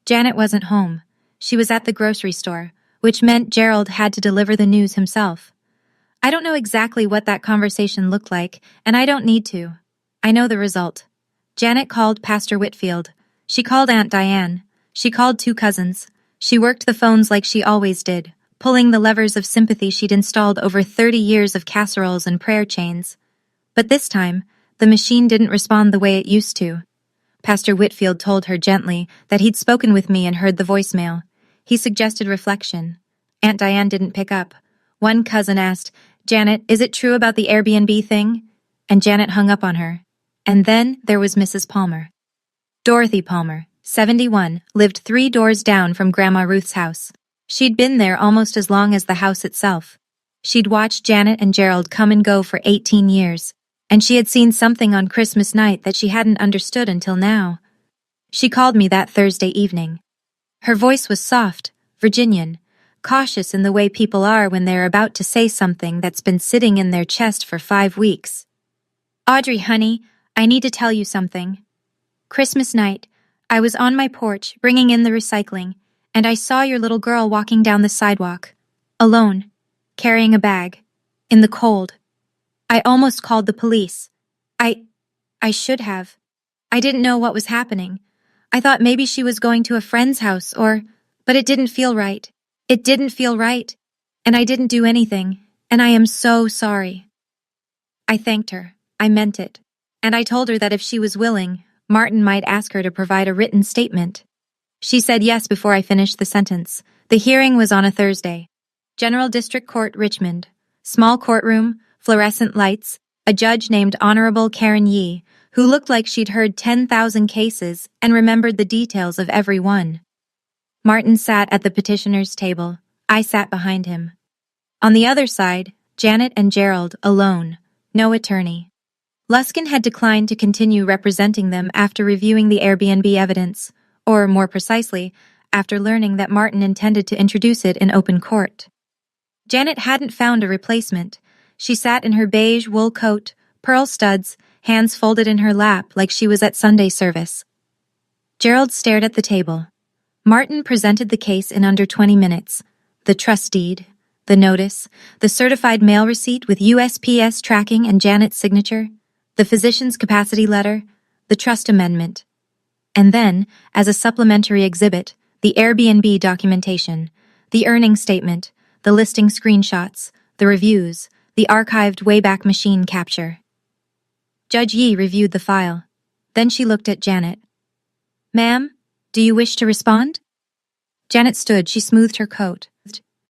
Janet wasn't home. She was at the grocery store, which meant Gerald had to deliver the news himself. I don't know exactly what that conversation looked like, and I don't need to. I know the result. Janet called Pastor Whitfield. She called Aunt Diane. She called 2 cousins. She worked the phones like she always did, pulling the levers of sympathy she'd installed over 30 years of casseroles and prayer chains. But this time, the machine didn't respond the way it used to. Pastor Whitfield told her gently that he'd spoken with me and heard the voicemail. He suggested reflection. Aunt Diane didn't pick up. One cousin asked, "Janet, is it true about the Airbnb thing?" And Janet hung up on her. And then there was Mrs. Palmer. Dorothy Palmer, 71, lived 3 doors down from Grandma Ruth's house. She'd been there almost as long as the house itself. She'd watched Janet and Gerald come and go for 18 years, and she had seen something on Christmas night that she hadn't understood until now. She called me that Thursday evening. Her voice was soft, Virginian, cautious in the way people are when they're about to say something that's been sitting in their chest for 5 weeks. "Audrey, honey, I need to tell you something. Christmas night, I was on my porch bringing in the recycling, and I saw your little girl walking down the sidewalk, alone, carrying a bag, in the cold. I almost called the police. I should have. I didn't know what was happening. I thought maybe she was going to a friend's house but it didn't feel right. It didn't feel right. And I didn't do anything, and I am so sorry." I thanked her. I meant it. And I told her that if she was willing, Martin might ask her to provide a written statement. She said yes before I finished the sentence. The hearing was on a Thursday. General District Court, Richmond. Small courtroom, fluorescent lights, a judge named Honorable Karen Yee, who looked like she'd heard 10,000 cases and remembered the details of every one. Martin sat at the petitioner's table. I sat behind him. On the other side, Janet and Gerald alone, no attorney. Luskin had declined to continue representing them after reviewing the Airbnb evidence, or more precisely, after learning that Martin intended to introduce it in open court. Janet hadn't found a replacement. She sat in her beige wool coat, pearl studs, hands folded in her lap like she was at Sunday service. Gerald stared at the table. Martin presented the case in under 20 minutes. The trust deed, the notice, the certified mail receipt with USPS tracking and Janet's signature, the physician's capacity letter, the trust amendment. And then, as a supplementary exhibit, the Airbnb documentation, the earnings statement, the listing screenshots, the reviews, the archived Wayback Machine capture. Judge Yee reviewed the file. Then she looked at Janet. "Ma'am, do you wish to respond?" Janet stood. She smoothed her coat.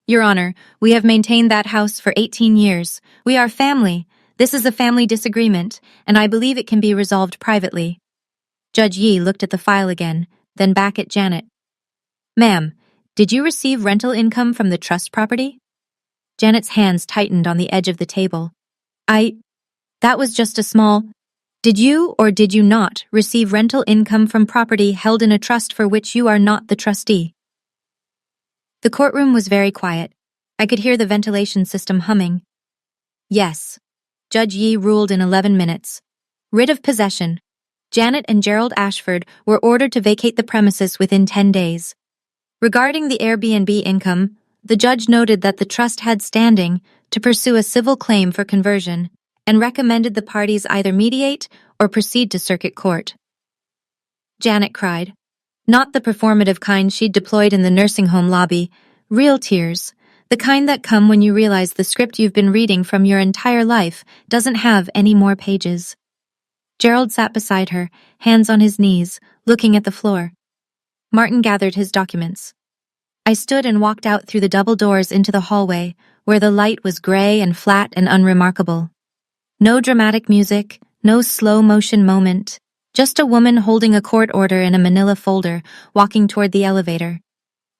"Your Honor, we have maintained that house for 18 years. We are family. This is a family disagreement, and I believe it can be resolved privately." Judge Yee looked at the file again, then back at Janet. "Ma'am, did you receive rental income from the trust property?" Janet's hands tightened on the edge of the table. That was just a small... Did you or did you not receive rental income from property held in a trust for which you are not the trustee?" The courtroom was very quiet. I could hear the ventilation system humming. "Yes." Judge Yee ruled in 11 minutes. Writ of possession. Janet and Gerald Ashford were ordered to vacate the premises within 10 days. Regarding the Airbnb income, the judge noted that the trust had standing to pursue a civil claim for conversion and recommended the parties either mediate or proceed to circuit court. Janet cried. Not the performative kind she'd deployed in the nursing home lobby, real tears, the kind that come when you realize the script you've been reading from your entire life doesn't have any more pages. Gerald sat beside her, hands on his knees, looking at the floor. Martin gathered his documents. I stood and walked out through the double doors into the hallway, where the light was gray and flat and unremarkable. No dramatic music, no slow-motion moment, just a woman holding a court order in a manila folder, walking toward the elevator.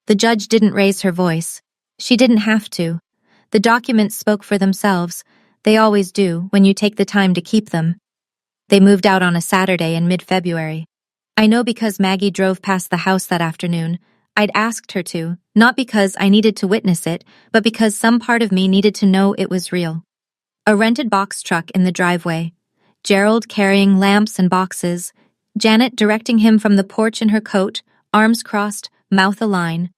The judge didn't raise her voice. She didn't have to. The documents spoke for themselves. They always do, when you take the time to keep them. They moved out on a Saturday in mid-February. I know because Maggie drove past the house that afternoon. I'd asked her to, not because I needed to witness it, but because some part of me needed to know it was real. A rented box truck in the driveway. Gerald carrying lamps and boxes. Janet directing him from the porch in her coat, arms crossed, mouth align.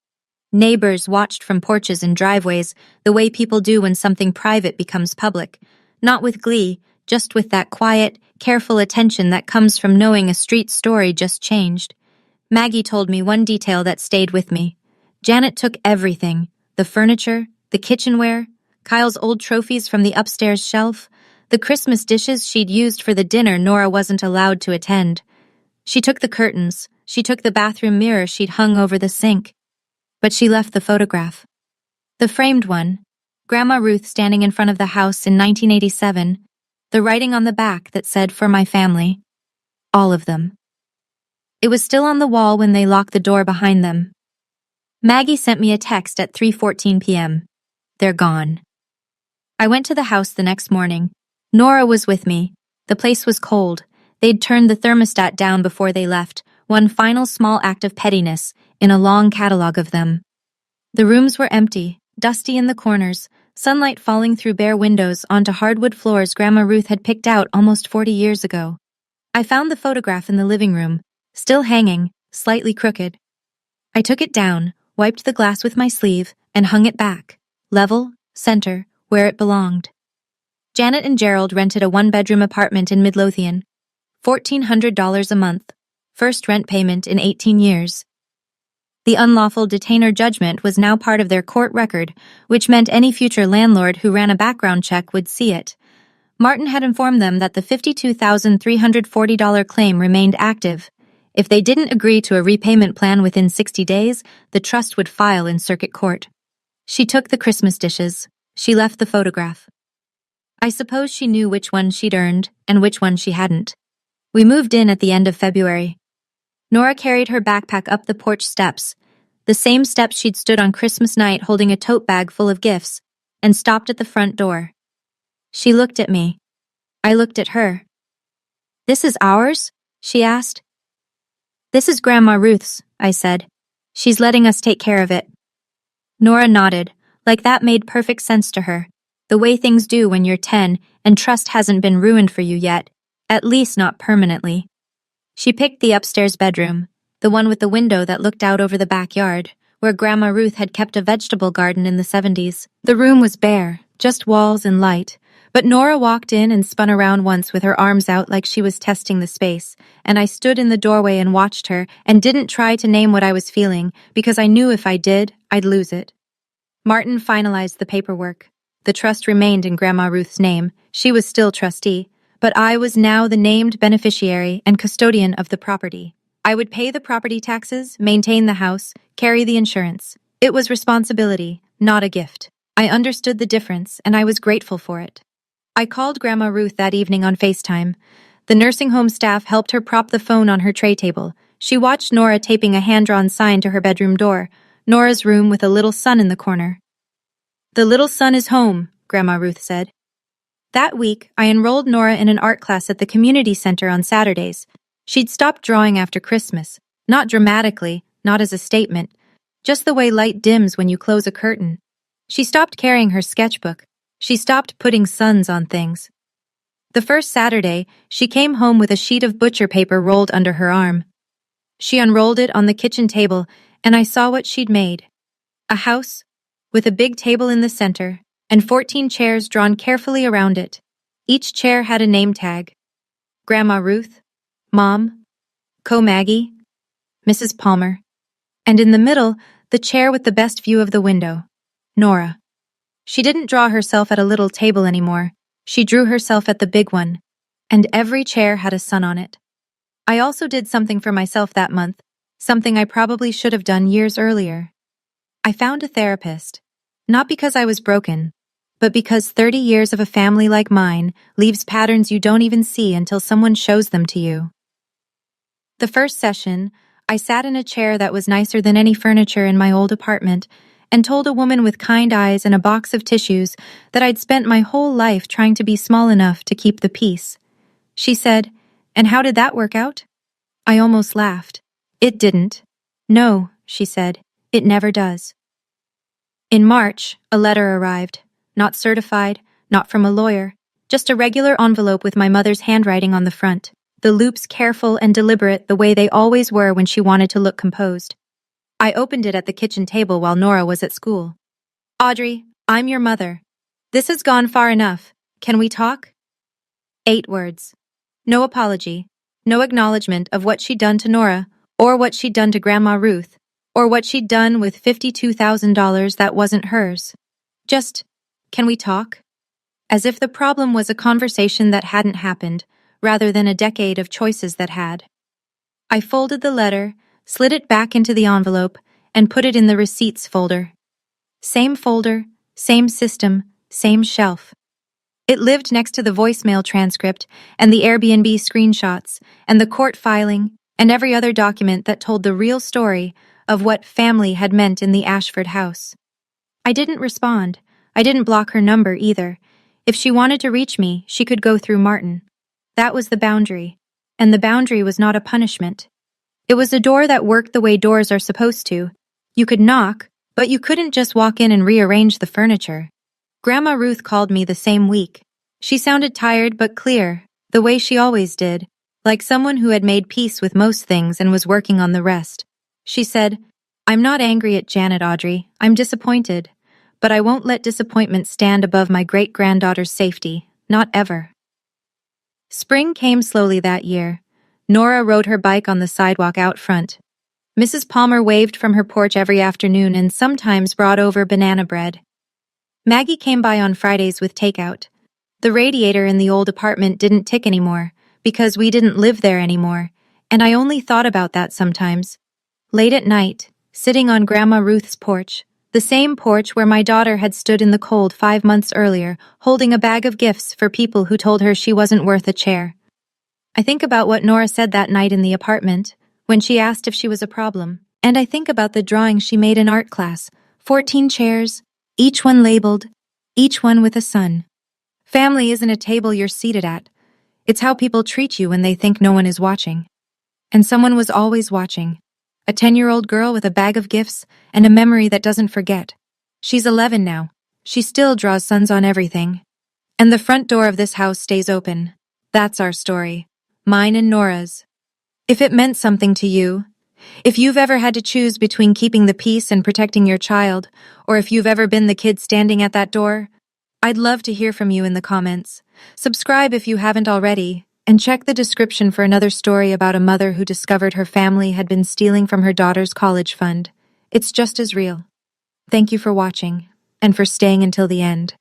Neighbors watched from porches and driveways, the way people do when something private becomes public. Not with glee, just with that quiet, careful attention that comes from knowing a street story just changed. Maggie told me one detail that stayed with me. Janet took everything, the furniture, the kitchenware, Kyle's old trophies from the upstairs shelf, the Christmas dishes she'd used for the dinner Nora wasn't allowed to attend. She took the curtains, she took the bathroom mirror she'd hung over the sink. But she left the photograph. The framed one, Grandma Ruth standing in front of the house in 1987, the writing on the back that said, "For my family." All of them. It was still on the wall when they locked the door behind them. Maggie sent me a text at 3:14 p.m. They're gone. I went to the house the next morning. Nora was with me. The place was cold. They'd turned the thermostat down before they left, one final small act of pettiness in a long catalog of them. The rooms were empty, dusty in the corners, sunlight falling through bare windows onto hardwood floors Grandma Ruth had picked out almost 40 years ago. I found the photograph in the living room, still hanging, slightly crooked. I took it down, wiped the glass with my sleeve, and hung it back, level, center, where it belonged. Janet and Gerald rented a one-bedroom apartment in Midlothian. $1,400 a month. First rent payment in 18 years. The unlawful detainer judgment was now part of their court record, which meant any future landlord who ran a background check would see it. Martin had informed them that the $52,340 claim remained active. If they didn't agree to a repayment plan within 60 days, the trust would file in circuit court. She took the Christmas dishes. She left the photograph. I suppose she knew which one she'd earned and which one she hadn't. We moved in at the end of February. Nora carried her backpack up the porch steps, the same steps she'd stood on Christmas night holding a tote bag full of gifts, and stopped at the front door. She looked at me. I looked at her. "This is ours?" she asked. "This is Grandma Ruth's," I said. "She's letting us take care of it." Nora nodded, like that made perfect sense to her, the way things do when you're 10 and trust hasn't been ruined for you yet, at least not permanently. She picked the upstairs bedroom, the one with the window that looked out over the backyard, where Grandma Ruth had kept a vegetable garden in the 70s. The room was bare, just walls and light, but Nora walked in and spun around once with her arms out like she was testing the space, and I stood in the doorway and watched her and didn't try to name what I was feeling because I knew if I did, I'd lose it. Martin finalized the paperwork. The trust remained in Grandma Ruth's name. She was still trustee. But I was now the named beneficiary and custodian of the property. I would pay the property taxes, maintain the house, carry the insurance. It was responsibility, not a gift. I understood the difference, and I was grateful for it. I called Grandma Ruth that evening on FaceTime. The nursing home staff helped her prop the phone on her tray table. She watched Nora taping a hand-drawn sign to her bedroom door, Nora's room with a little sun in the corner. "The little son is home," Grandma Ruth said. That week, I enrolled Nora in an art class at the community center on Saturdays. She'd stopped drawing after Christmas, not dramatically, not as a statement, just the way light dims when you close a curtain. She stopped carrying her sketchbook. She stopped putting suns on things. The first Saturday, she came home with a sheet of butcher paper rolled under her arm. She unrolled it on the kitchen table, and I saw what she'd made. A house, with a big table in the center, and 14 chairs drawn carefully around it. Each chair had a name tag. Grandma Ruth, Mom, Co-Maggie, Mrs. Palmer, and in the middle, the chair with the best view of the window, Nora. She didn't draw herself at a little table anymore. She drew herself at the big one, and every chair had a sun on it. I also did something for myself that month, something I probably should have done years earlier. I found a therapist, not because I was broken, but because 30 years of a family like mine leaves patterns you don't even see until someone shows them to you. The first session, I sat in a chair that was nicer than any furniture in my old apartment, and told a woman with kind eyes and a box of tissues that I'd spent my whole life trying to be small enough to keep the peace. She said, "And how did that work out?" I almost laughed. "It didn't." "No," she said, "it never does." In March, a letter arrived. Not certified, not from a lawyer, just a regular envelope with my mother's handwriting on the front, the loops careful and deliberate the way they always were when she wanted to look composed. I opened it at the kitchen table while Nora was at school. "Audrey, I'm your mother. This has gone far enough. Can we talk?" 8 words. No apology, no acknowledgement of what she'd done to Nora, or what she'd done to Grandma Ruth, or what she'd done with $52,000 that wasn't hers. Just, "Can we talk?" As if the problem was a conversation that hadn't happened, rather than a decade of choices that had. I folded the letter, slid it back into the envelope, and put it in the receipts folder. Same folder, same system, same shelf. It lived next to the voicemail transcript and the Airbnb screenshots and the court filing and every other document that told the real story of what family had meant in the Ashford house. I didn't respond. I didn't block her number either. If she wanted to reach me, she could go through Martin. That was the boundary. And the boundary was not a punishment. It was a door that worked the way doors are supposed to. You could knock, but you couldn't just walk in and rearrange the furniture. Grandma Ruth called me the same week. She sounded tired but clear, the way she always did, like someone who had made peace with most things and was working on the rest. She said, "I'm not angry at Janet, Audrey. I'm disappointed. But I won't let disappointment stand above my great-granddaughter's safety. Not ever." Spring came slowly that year. Nora rode her bike on the sidewalk out front. Mrs. Palmer waved from her porch every afternoon and sometimes brought over banana bread. Maggie came by on Fridays with takeout. The radiator in the old apartment didn't tick anymore, because we didn't live there anymore, and I only thought about that sometimes. Late at night, sitting on Grandma Ruth's porch, the same porch where my daughter had stood in the cold 5 months earlier, holding a bag of gifts for people who told her she wasn't worth a chair. I think about what Nora said that night in the apartment, when she asked if she was a problem, and I think about the drawing she made in art class, 14 chairs, each one labeled, each one with a sun. Family isn't a table you're seated at. It's how people treat you when they think no one is watching. And someone was always watching. A 10-year-old girl with a bag of gifts and a memory that doesn't forget. She's 11 now. She still draws suns on everything. And the front door of this house stays open. That's our story. Mine and Nora's. If it meant something to you, if you've ever had to choose between keeping the peace and protecting your child, or if you've ever been the kid standing at that door, I'd love to hear from you in the comments. Subscribe if you haven't already, and check the description for another story about a mother who discovered her family had been stealing from her daughter's college fund. It's just as real. Thank you for watching, and for staying until the end.